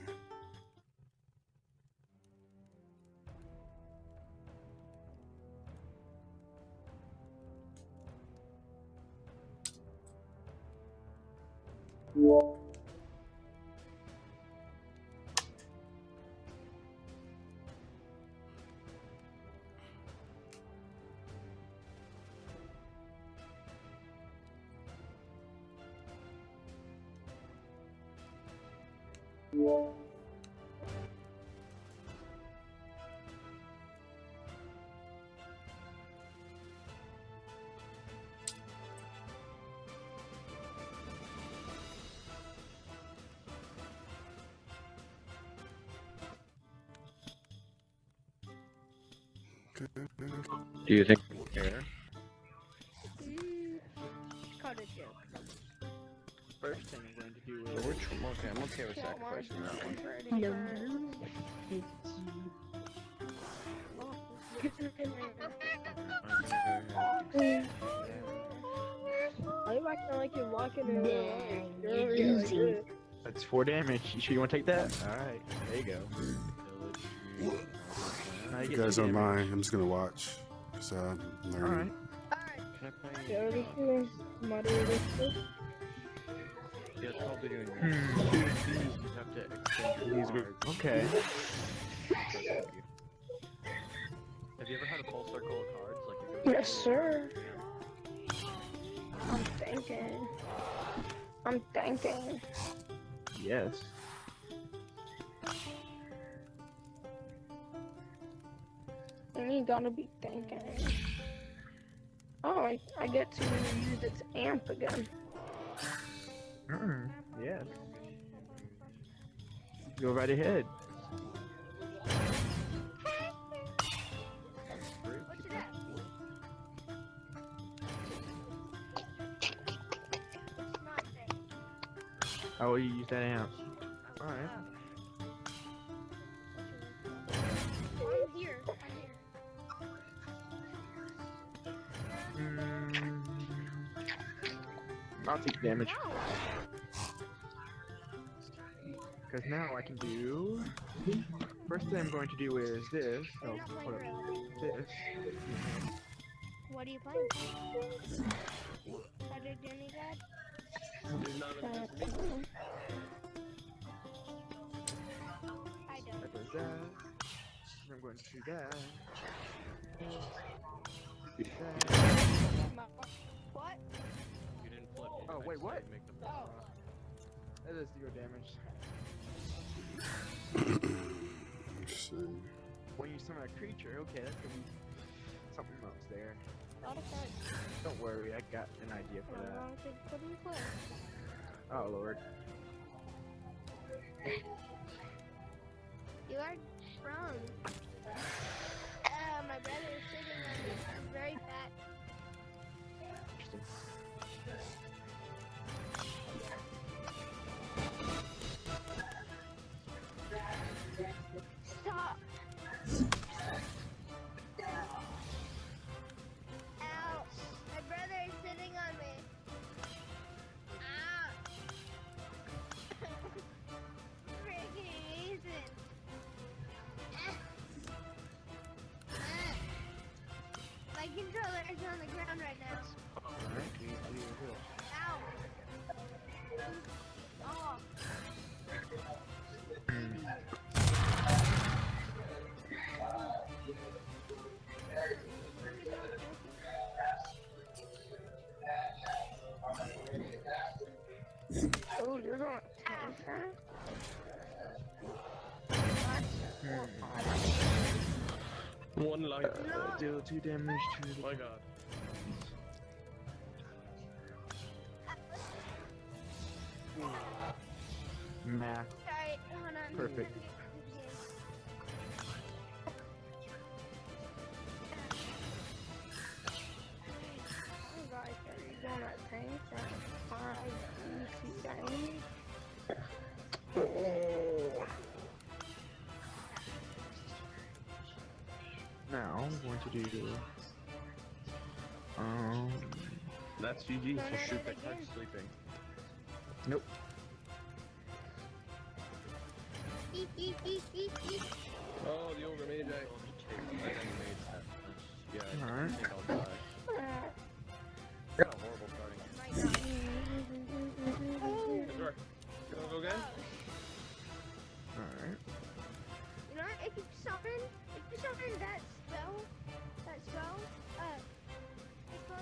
Speaker 6: Do you think? Here. First thing I'm going to do is... I'm okay with sacrificing that one.
Speaker 7: Why you acting like you're walking in
Speaker 8: You're losing.
Speaker 6: That's 4 damage. You sure you want to take that? Alright, there you go. Now
Speaker 5: You
Speaker 6: get
Speaker 5: guys
Speaker 6: 2
Speaker 5: don't
Speaker 6: damage.
Speaker 5: mind. I'm just gonna watch. So I'm learning.
Speaker 6: Alright.
Speaker 7: You're already moderator.
Speaker 9: Yeah, it's probably doing
Speaker 6: Hmm.
Speaker 9: You have to extend your
Speaker 6: These are-
Speaker 9: cards.
Speaker 6: Okay.
Speaker 9: Have you ever had a full circle of cards? Like you go
Speaker 7: Yes, sir. I'm thinking. I'm thinking.
Speaker 6: Yes.
Speaker 7: And you gotta be thinking. Oh, I get to use its amp again.
Speaker 6: Yes. Go right ahead. Oh, you use that amp. Alright.
Speaker 8: I'm here.
Speaker 6: I'll take damage. Because now I can do... First thing I'm going to do is this. Oh, hold up. This.
Speaker 8: What are you playing? Project Demigod? I don't.
Speaker 6: That does that. I'm going to do that. Do that.
Speaker 8: What?
Speaker 9: You didn't flip. You
Speaker 6: Oh, wait, what?
Speaker 9: Make the
Speaker 6: That does 0 damage.
Speaker 5: Let's see.
Speaker 6: When you summon a creature, okay, that's gonna be something else there.
Speaker 8: Not a card.
Speaker 6: Don't worry, I got an idea for that.
Speaker 8: Wrong thing to put in play.
Speaker 6: Oh lord.
Speaker 8: You are wrong. My brother is sitting on me. I'm very fat.
Speaker 6: Interesting.
Speaker 8: Stop. Ow. My brother is sitting on me. Ow. Freaking Ethan. My controller is on the ground right now.
Speaker 6: Alright, we do
Speaker 8: Ow. Oh.
Speaker 7: Oh, you're going to
Speaker 9: One life.
Speaker 6: deal 2 damage to the...
Speaker 9: My god.
Speaker 6: Math.
Speaker 8: Sorry, hold on.
Speaker 6: Perfect.
Speaker 7: Oh, guys, are you doing that thing?
Speaker 6: Now I'm going to do...
Speaker 9: That's GG. So shoot that card sleeping.
Speaker 6: Nope.
Speaker 8: Eep, eep, eep, eep, eep.
Speaker 9: Oh, the ogre mage. I made that. Yeah, I
Speaker 6: Alright.
Speaker 9: think I'll die. I got a horrible starting.
Speaker 8: My God.
Speaker 9: Good work. You wanna go again?
Speaker 6: Alright.
Speaker 8: You know what? If you summon that spell, the spell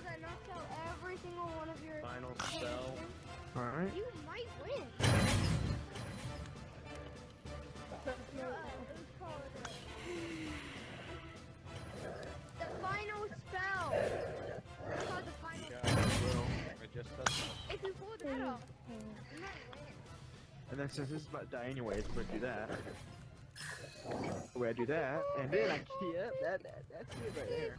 Speaker 8: that knocks out every single one of your
Speaker 9: Final spell.
Speaker 6: Alright.
Speaker 8: you might win. Let's call it the final spell. It's called the final
Speaker 9: Yeah,
Speaker 8: spell.
Speaker 9: I will. I just said that.
Speaker 8: If you pull that off, you might win.
Speaker 6: And then since this is about to die anyway, so we do that. The way I do that, and then I yep, that's it right there.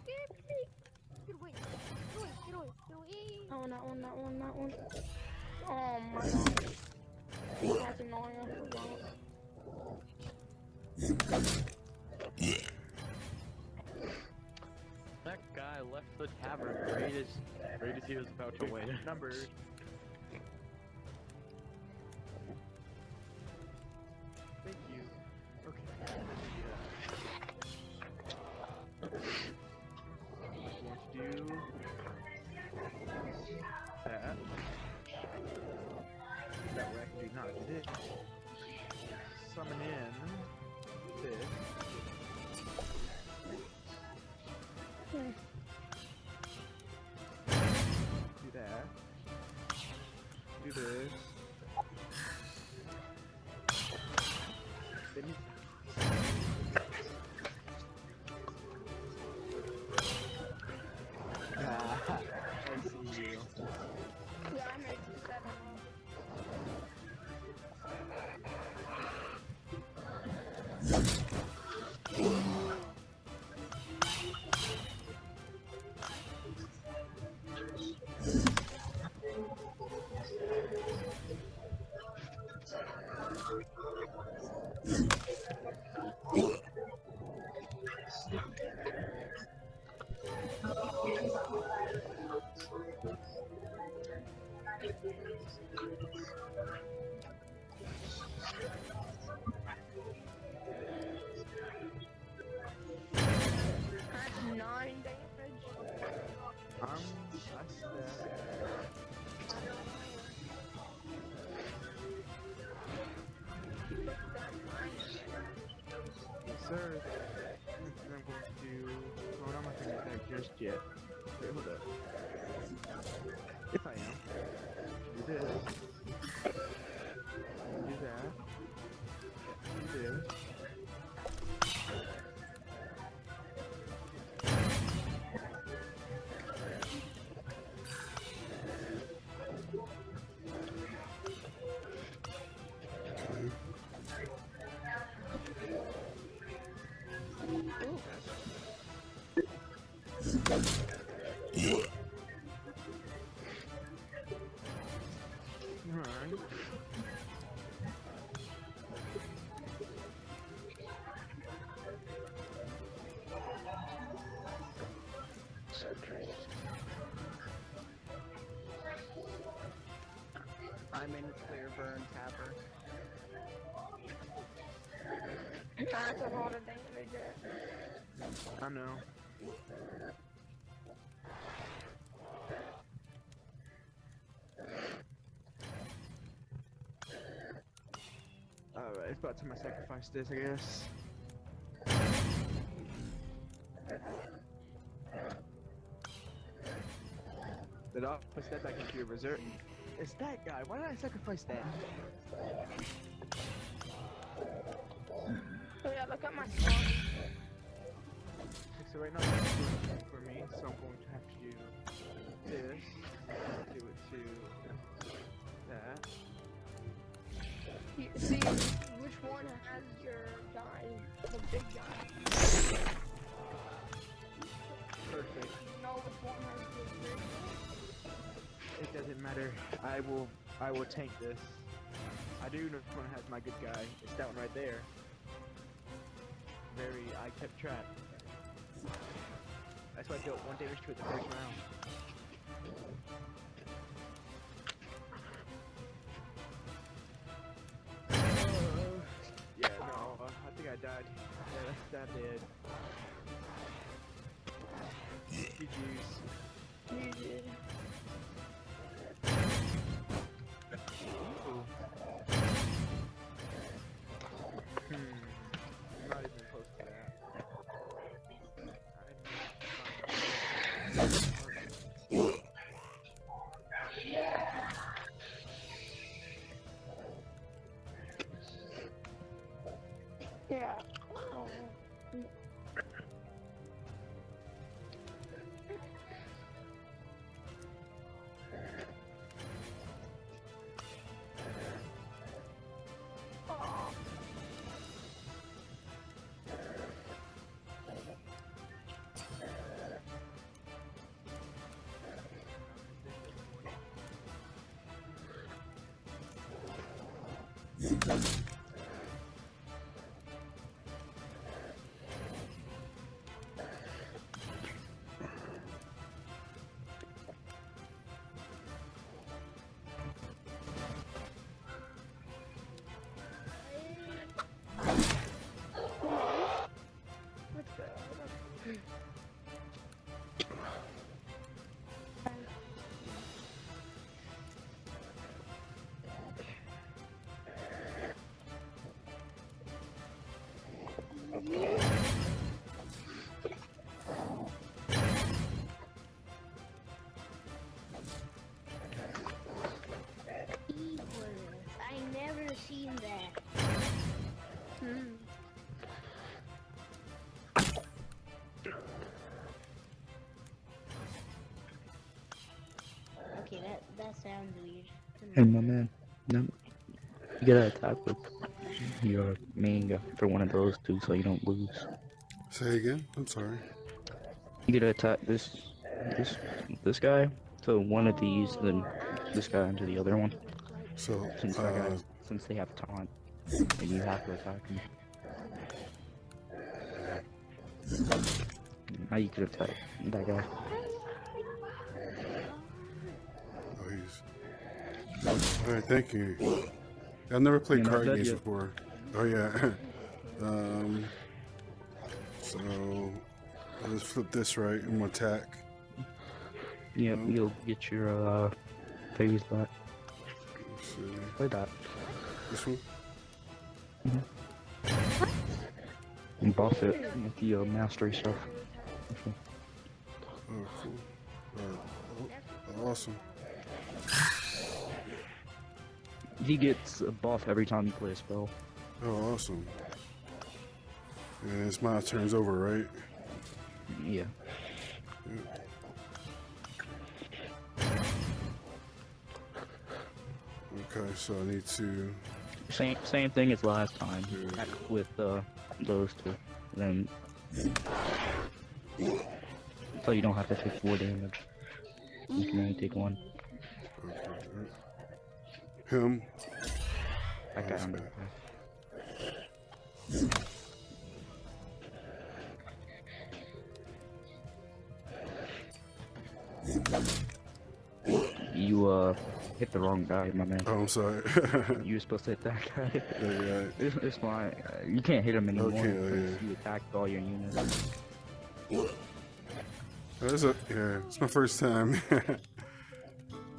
Speaker 8: Get away. Get away. Get away. Get away.
Speaker 7: Oh, that one, that one, that one. Oh my god. That's annoying, I forgot.
Speaker 9: That guy left the tavern right as he was about to win.
Speaker 6: Numbers. Thank you. Okay. I'm going to do that. That way I can do not do this. Summon in this. Do that. Do this. Then I see you.
Speaker 7: Yeah, I made 7. That's 9 damage.
Speaker 6: That's that. Yes, sir. And I'm going to do. Oh, I'm not going to attack just yet. Wait, hold up. If I am. Do this. Do that. Do this. Alright.
Speaker 10: I'm in clear burn tapper.
Speaker 7: That's a lot of damage.
Speaker 6: I know. Alright, it's about time I sacrifice this, I guess. Did I put that back into your reserve? It's that guy. Why did I sacrifice that?
Speaker 7: Oh yeah, look at my spawn.
Speaker 6: So right now it's working for me, so I'm going to have to do this. Do it to that.
Speaker 7: See which one has your guy, the big guy.
Speaker 6: Perfect.
Speaker 7: No, which one has the big guy.
Speaker 6: It doesn't matter. I will tank this. I do know which one has my good guy. It's that one right there. I kept track. That's why I dealt 1 damage to it the first round. Yeah, no, I think I died. Yeah, that's dead. GG's.
Speaker 7: GG.
Speaker 6: Ooh. Not even close to that.
Speaker 7: Yeah.
Speaker 8: I never seen that. Okay, that sounds weird.
Speaker 11: Hey, my man. No, you gotta attack with your main guy for one of those two so you don't lose.
Speaker 5: Say again? I'm sorry.
Speaker 11: You gotta attack this guy to one of these, then this guy into the other one.
Speaker 5: So,
Speaker 11: Since they have taunt, and you have to attack him. Now you can attack that guy.
Speaker 5: oh, he's. Alright, thank you. I've never played
Speaker 11: You're not
Speaker 5: card
Speaker 11: dead
Speaker 5: games
Speaker 11: yet.
Speaker 5: before. Oh, yeah. So, I'll just flip this right and attack.
Speaker 11: Yep, you'll get your phase back.
Speaker 5: Let's see.
Speaker 11: Play that.
Speaker 5: This one?
Speaker 11: And buff it with the mastery stuff.
Speaker 5: Oh, cool. Awesome.
Speaker 11: He gets a buff every time you play a spell.
Speaker 5: Oh, awesome. And it's my turn's over, right?
Speaker 11: Yeah.
Speaker 5: Okay, so I need to.
Speaker 11: Same thing as last time. Attack with those two. Then so you don't have to take 4 damage. You can only take 1.
Speaker 5: Him.
Speaker 11: That guy on the You hit the wrong guy, my man.
Speaker 5: Oh, I'm sorry.
Speaker 11: You were supposed to hit that guy.
Speaker 5: Yeah.
Speaker 11: It's fine. You can't hit him anymore.
Speaker 5: Okay, yeah.
Speaker 11: Because you attacked all your units.
Speaker 5: It's my first time. I'm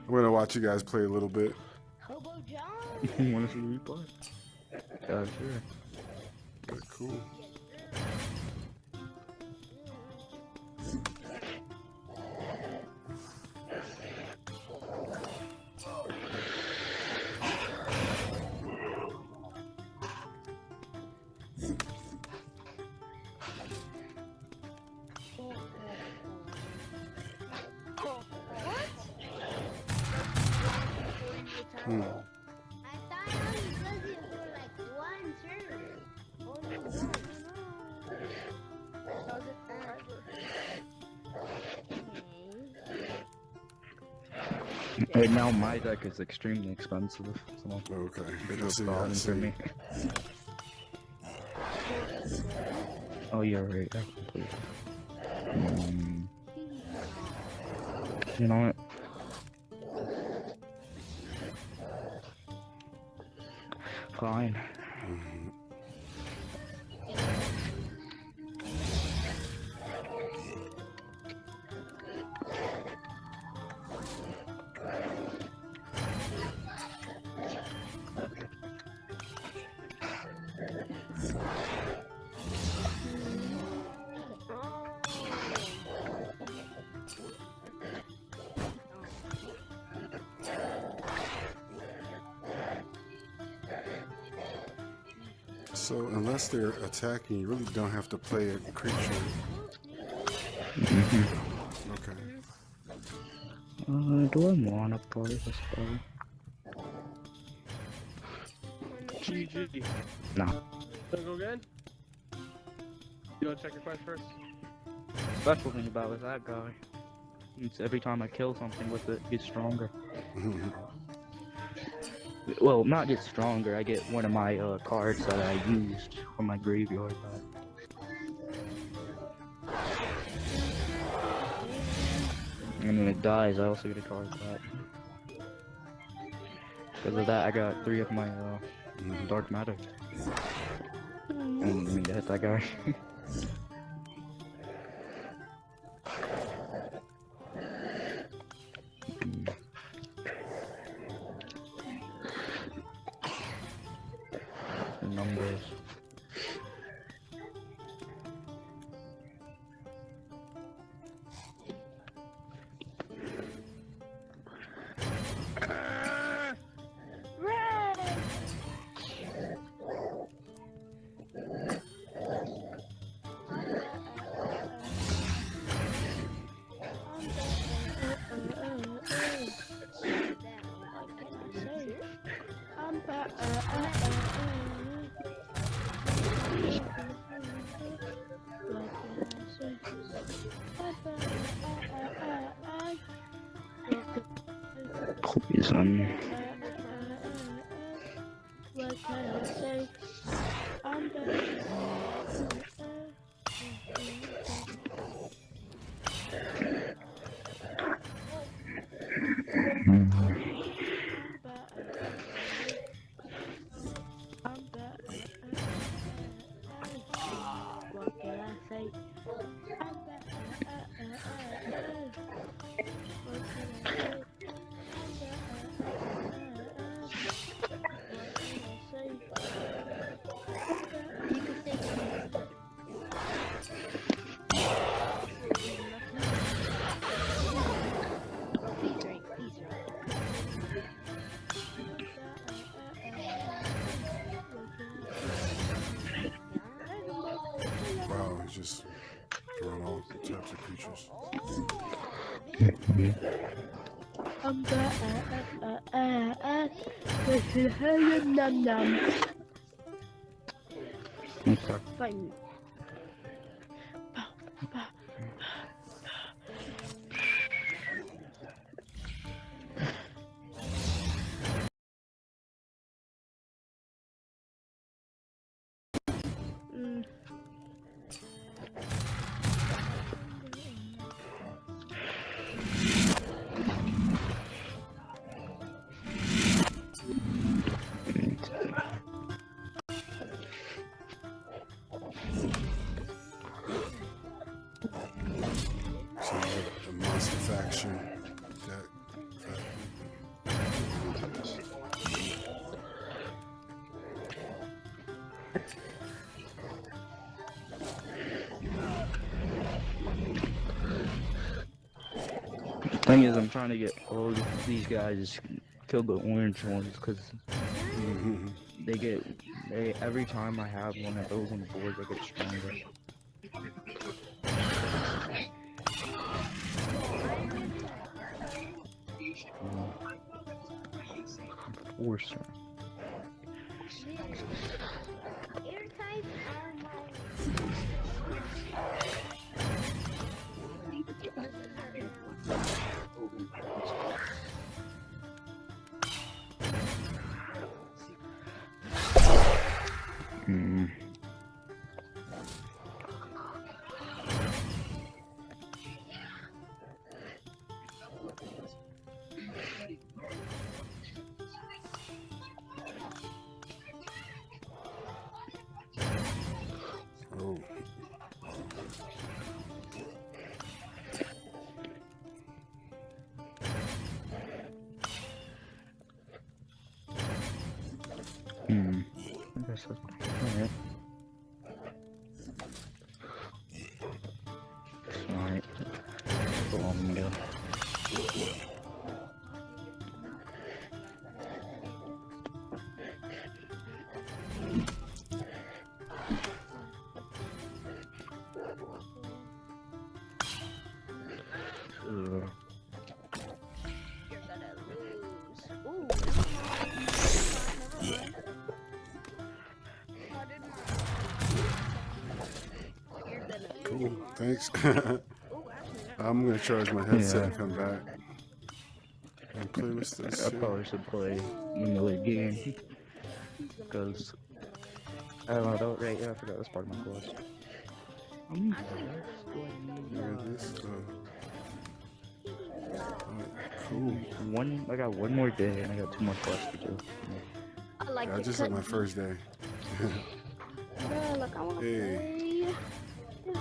Speaker 5: gonna watch you guys play a little bit.
Speaker 8: Hobo John.
Speaker 11: You want to see the replay? Sure.
Speaker 5: Okay, cool.
Speaker 8: I thought only does it for like one turn. Only one.
Speaker 7: Does it forever.
Speaker 11: Right now, my deck is extremely expensive. So
Speaker 5: Okay.
Speaker 11: it's
Speaker 5: I see,
Speaker 11: no
Speaker 5: I
Speaker 11: problem
Speaker 5: see.
Speaker 11: for me. Oh, you're right. I completely. You know what? Fine.
Speaker 5: So unless they're attacking, you really don't have to play a creature. Okay.
Speaker 11: Do I want to play this spell?
Speaker 9: GG.
Speaker 11: No.
Speaker 9: Wanna go again? You wanna check your quest first?
Speaker 11: Special thing about is that guy. It's every time I kill something with it, it gets stronger. Well, not get stronger. I get one of my cards that I used from my graveyard back. And when it dies, I also get a card back. Because of that, I got 3 of my dark matter. And I mean to hit that guy. Numbers. son.
Speaker 7: What can I say? I'm back. I'm back. What can I say? I'm back. What can I say? What can I say?
Speaker 8: You can say please right, please right.
Speaker 5: Wow, he's just throwing all types of creatures.
Speaker 7: I'm back. Nom nom. Fight me.
Speaker 5: So the monster faction deck.
Speaker 11: Thing is, I'm trying to get all these guys kill the orange ones because every time I have one of those on the board, they get stronger. Forcer.
Speaker 8: Air types are
Speaker 5: Oh.
Speaker 11: I guess that's alright. Alright. Go on and go.
Speaker 8: You're gonna lose. Ooh.
Speaker 5: Cool, thanks. I'm gonna charge my headset and come back. And play with this
Speaker 11: I
Speaker 5: shit.
Speaker 11: probably should play another game. Because I don't know, right? Yeah, I forgot that's part of my quest.
Speaker 5: Yeah, this cool.
Speaker 11: I got one more day and I got 2 more quests to do.
Speaker 8: I like
Speaker 5: Yeah, just like my first day.
Speaker 7: Yeah, like I wanna
Speaker 5: Hey.
Speaker 7: play.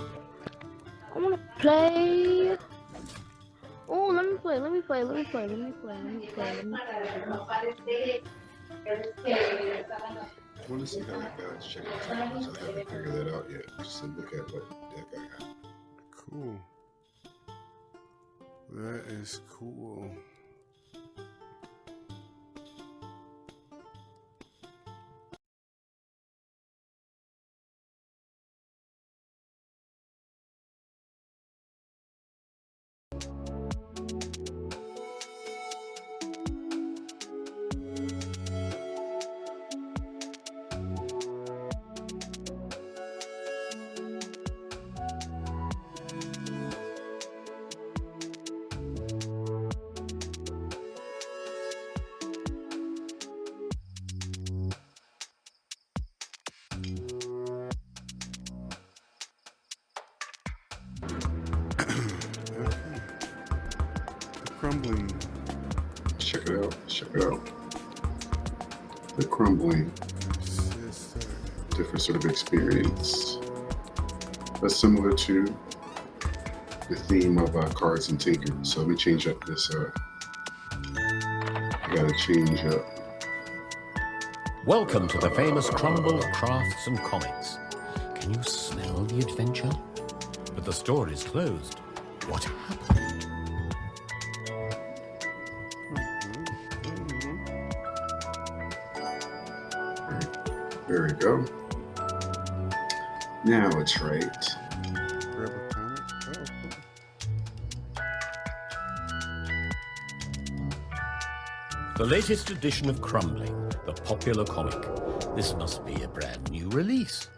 Speaker 7: I wanna play. Oh, let me play. I
Speaker 2: want to see how that guys check it out. I haven't figured that out yet. Just to look at what deck I got.
Speaker 5: Cool. That is cool. crumbling.
Speaker 2: Check it out. Check it out. The crumbling.
Speaker 5: Yes, sir.
Speaker 2: Different sort of experience. But similar to the theme of Cards and Tinker. So let me change up this. I gotta change up.
Speaker 12: Welcome to the famous crumble of crafts and comics. Can you smell the adventure? But the store is closed. What happened?
Speaker 2: There we go. Now it's right.
Speaker 5: Grab a comic. Oh, cool.
Speaker 12: The latest edition of Crumbling, the popular comic. This must be a brand new release.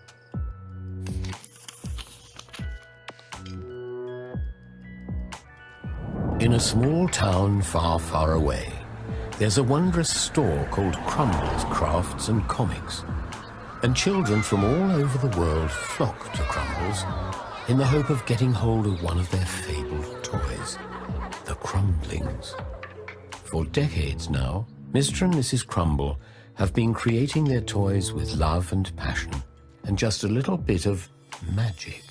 Speaker 12: In a small town far, far away, there's a wondrous store called Crumble's Crafts and Comics. And children from all over the world flock to Crumbles in the hope of getting hold of one of their fabled toys, the Crumblings. For decades now, Mr. and Mrs. Crumble have been creating their toys with love and passion, and just a little bit of magic.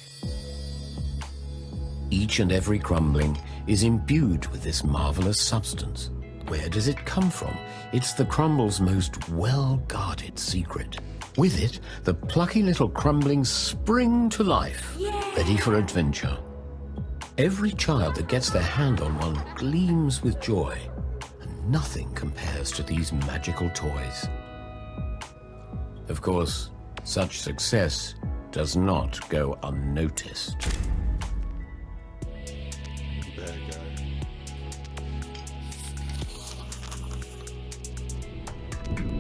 Speaker 12: Each and every Crumbling is imbued with this marvelous substance. Where does it come from? It's the Crumble's most well-guarded secret. With it, the plucky little Crumblings spring to life, ready for adventure. Every child that gets their hand on one gleams with joy, and nothing compares to these magical toys. Of course, such success does not go unnoticed.
Speaker 5: Bad guy.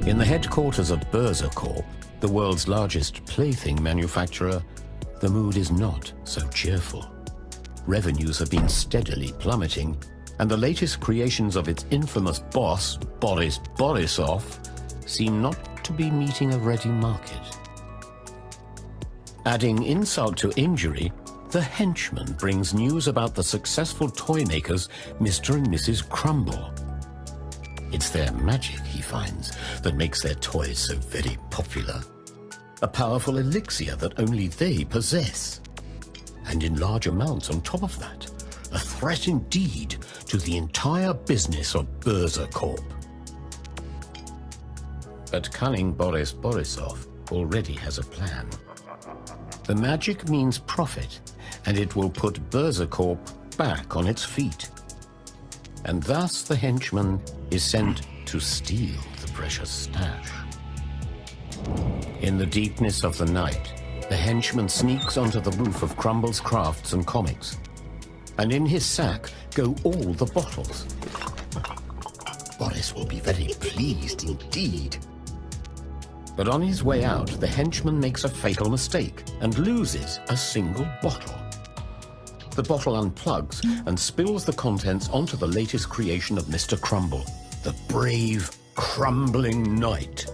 Speaker 12: In the headquarters of Berser Corp, the world's largest plaything manufacturer, the mood is not so cheerful. Revenues have been steadily plummeting, and the latest creations of its infamous boss, Boris Borisov, seem not to be meeting a ready market. Adding insult to injury, the henchman brings news about the successful toy makers, Mr. and Mrs. Crumble. It's their magic, he finds, that makes their toys so very popular. A powerful elixir that only they possess. And in large amounts on top of that, a threat indeed to the entire business of Berser Corp. But cunning Boris Borisov already has a plan. The magic means profit, and it will put Berser Corp back on its feet. And thus the henchman is sent to steal the precious stash. In the deepness of the night, the henchman sneaks onto the roof of Crumble's Crafts and Comics. And in his sack go all the bottles. Boris will be very pleased indeed. But on his way out, the henchman makes a fatal mistake and loses a single bottle. The bottle unplugs and spills the contents onto the latest creation of Mr. Crumble, the brave, crumbling knight.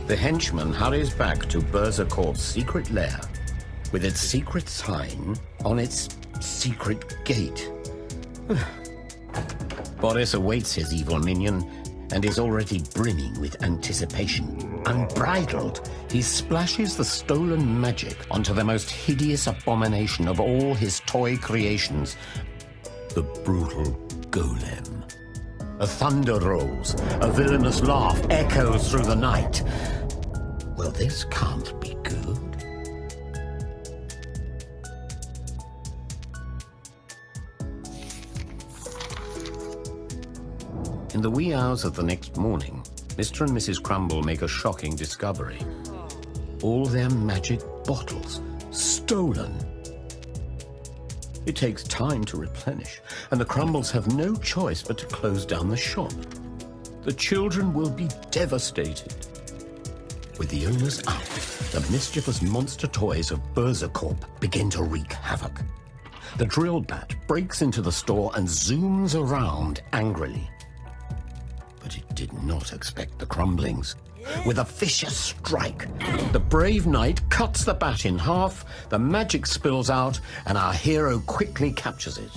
Speaker 12: The henchman hurries back to Berser Corp's secret lair, with its secret sign on its secret gate. Boris awaits his evil minion and is already brimming with anticipation. Unbridled, he splashes the stolen magic onto the most hideous abomination of all his toy creations, the brutal golem. A thunder rolls, a villainous laugh echoes through the night. Well, this can't be good. In the wee hours of the next morning, Mr. and Mrs. Crumble make a shocking discovery. All their magic bottles stolen. It takes time to replenish, and the Crumbles have no choice but to close down the shop. The children will be devastated. With the owners out, the mischievous monster toys of Berser Corp begin to wreak havoc. The drill bat breaks into the store and zooms around angrily. But it did not expect the Crumblings. With a vicious strike, the brave knight cuts the bat in half, the magic spills out, and our hero quickly captures it.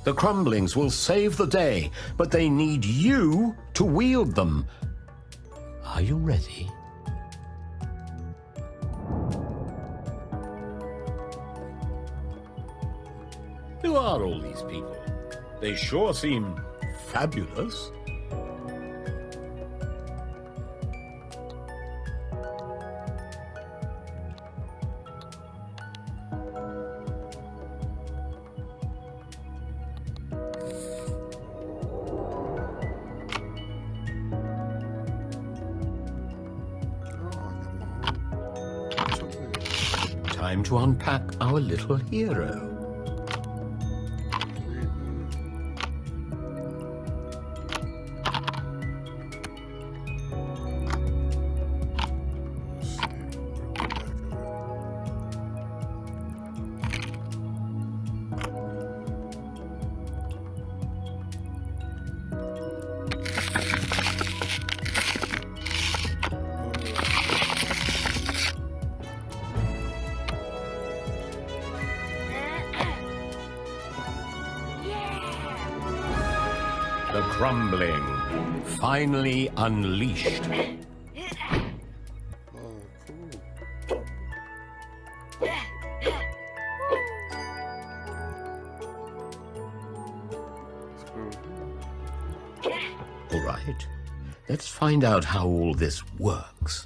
Speaker 12: The crumblings will save the day, but they need you to wield them. Are you ready? Who are all these people? They sure seem fabulous. Time to unpack our little hero. The crumbling, finally unleashed. All right, let's find out how all this works.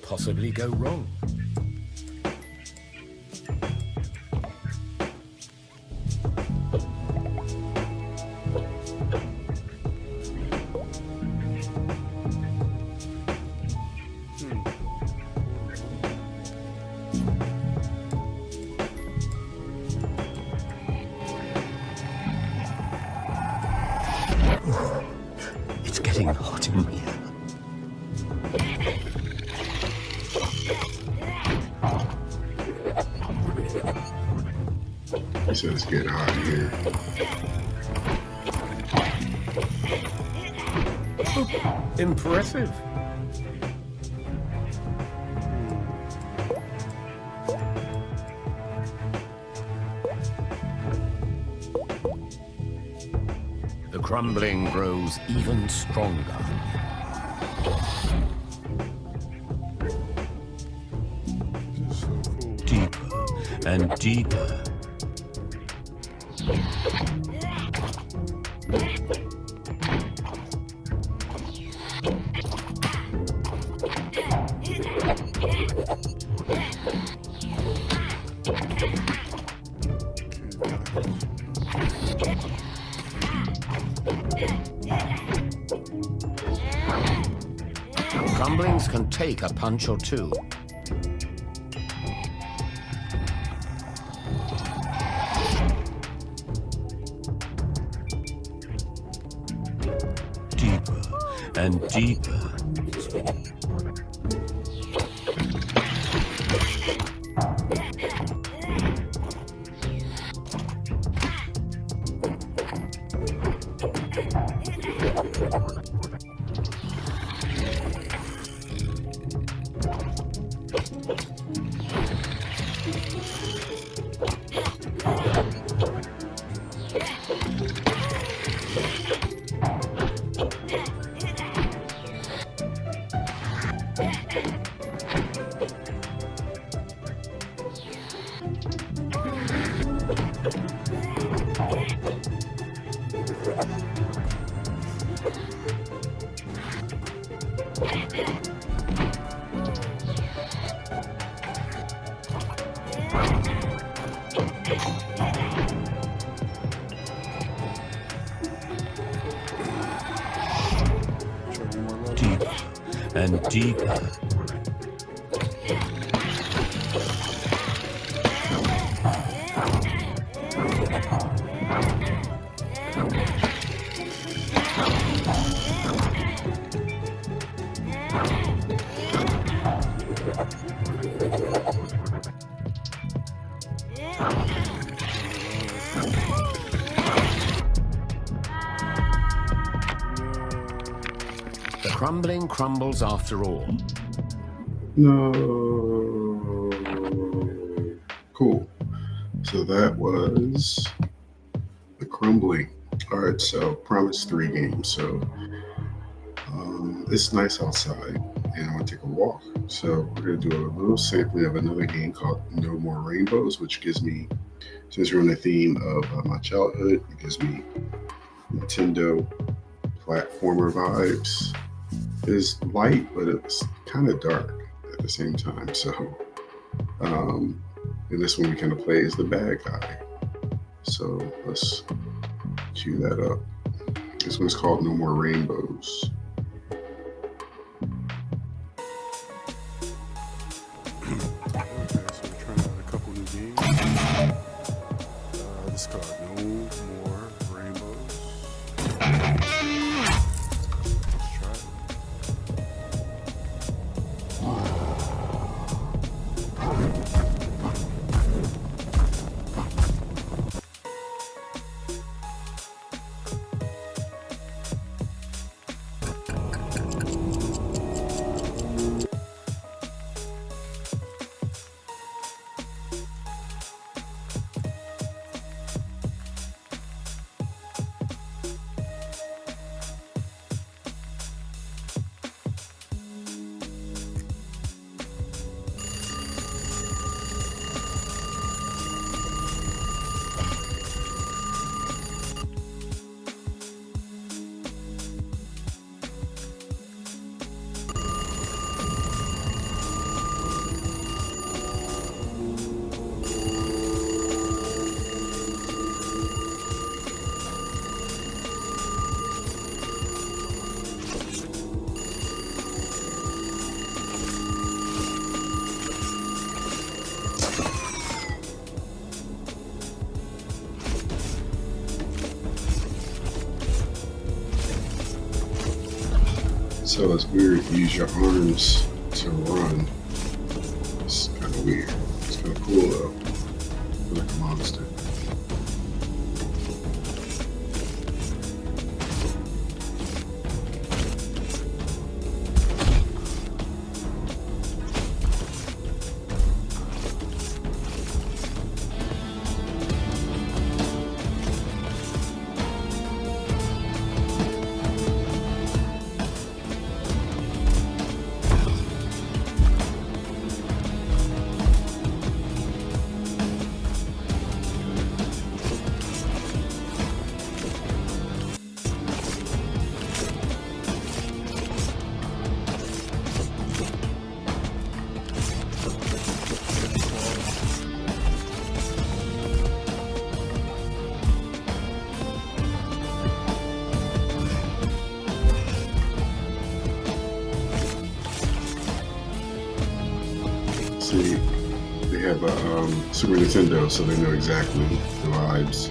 Speaker 12: possibly go wrong? It's getting hot in here.
Speaker 2: He said it's getting hot in here.
Speaker 12: Impressive. The crumbling grows even stronger. Deeper and deeper. Crumblings can take a punch or two. Deeper and deeper. Deeper and deeper. The crumbling crumbles after all.
Speaker 2: No. Cool. So that was the crumbling. All right, so promise 3 games. So it's nice outside and I want to take a walk. So we're going to do a little sampling of another game called No More Rainbows, which gives me, since we're on the theme of my childhood, it gives me Nintendo platformer vibes. It's light, but it's kind of dark at the same time. So in this one we kind of play as the bad guy. So let's cue that up. This one's called No More Rainbows.
Speaker 5: Okay, so we're trying out a couple new games. This is called No More Rainbows. Let's try it.
Speaker 2: So it's weird. You use your arms to run. It's kind of weird. It's kind of cool though. I feel like a monster. See, they have a Super Nintendo, so they know exactly the vibes.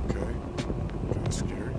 Speaker 5: Okay. Kind of scary.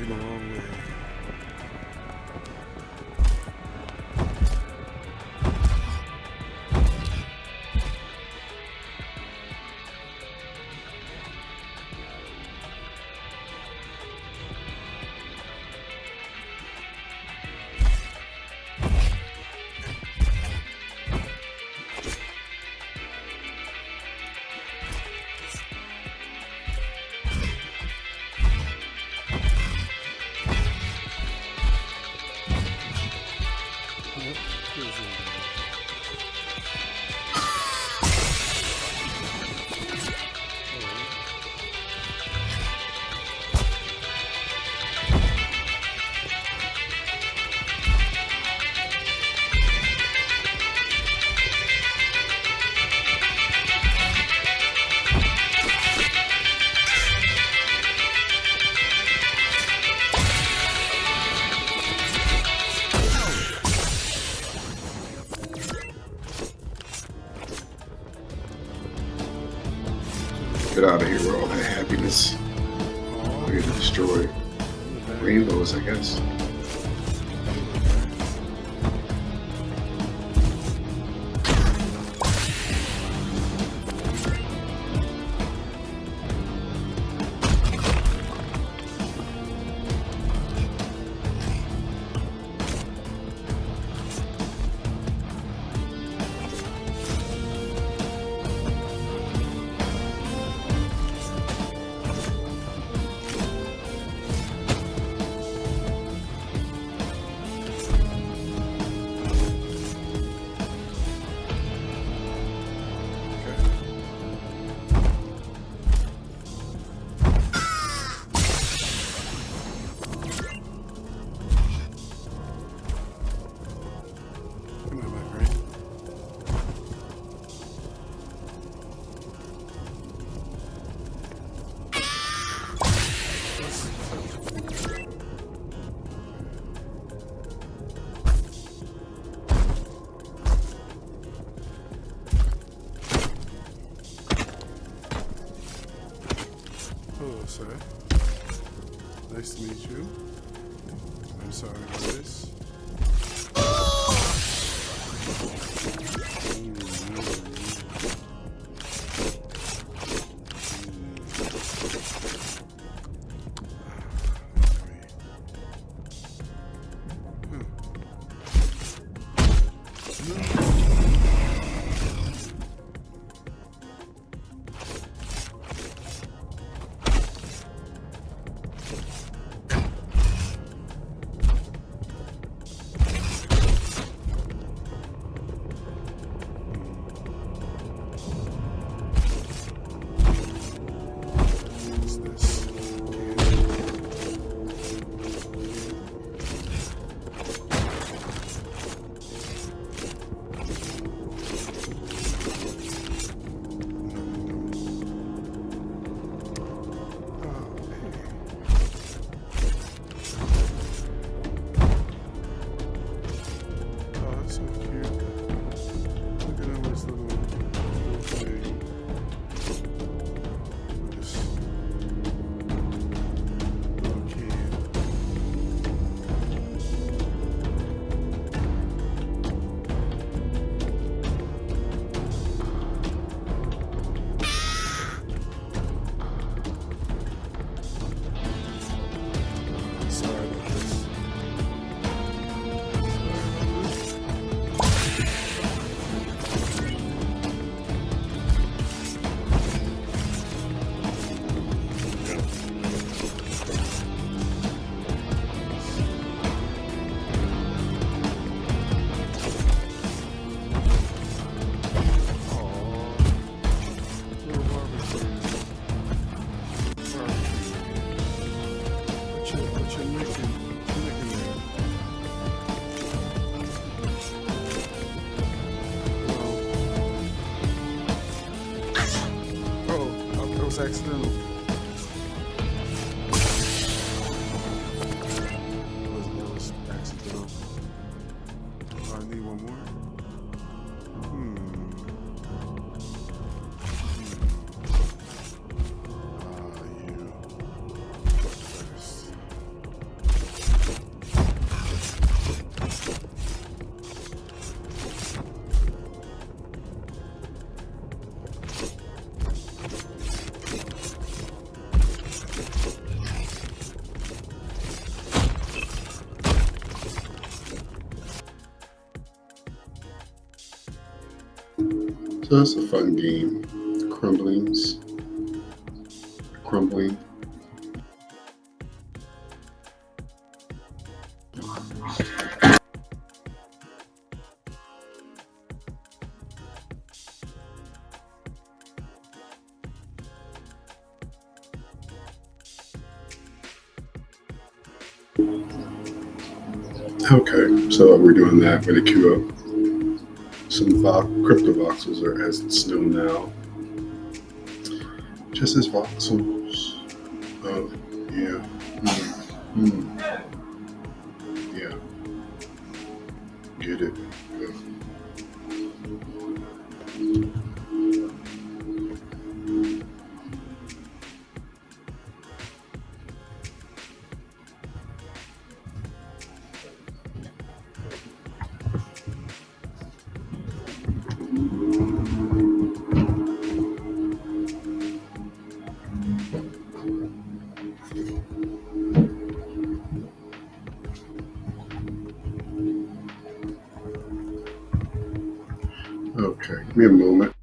Speaker 5: Came a long way.
Speaker 2: Get out of here with all that happiness. We're gonna destroy rainbows, I guess.
Speaker 5: Hello, sir. Nice to meet you. I'm sorry about this. Accidental. That was accidental. Oh, I need one more.
Speaker 2: So that's a fun game. Crumblings. Crumbling. Okay, so we're doing that. We're gonna queue up some crypto voxels, or as it's known now, just as voxels. Oh, yeah. Yeah. Get it. Good. Give me a moment.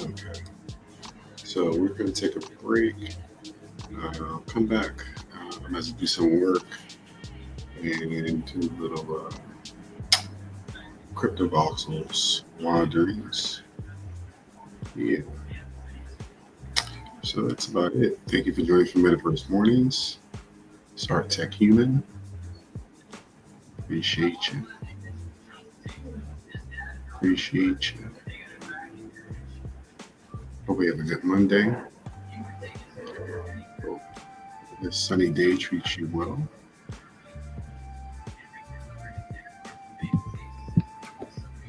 Speaker 2: Okay. So we're going to take a break. Come back. I'm going to do some work and do a little crypto voxels wanderings. Yeah. So that's about it. Thank you for joining for Metaverse Mornings. Start Tech Human. Appreciate you. Appreciate you. Hope we have a good Monday. Hope this sunny day treats you well.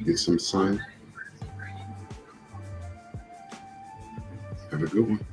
Speaker 2: Get some sun. Have a good one.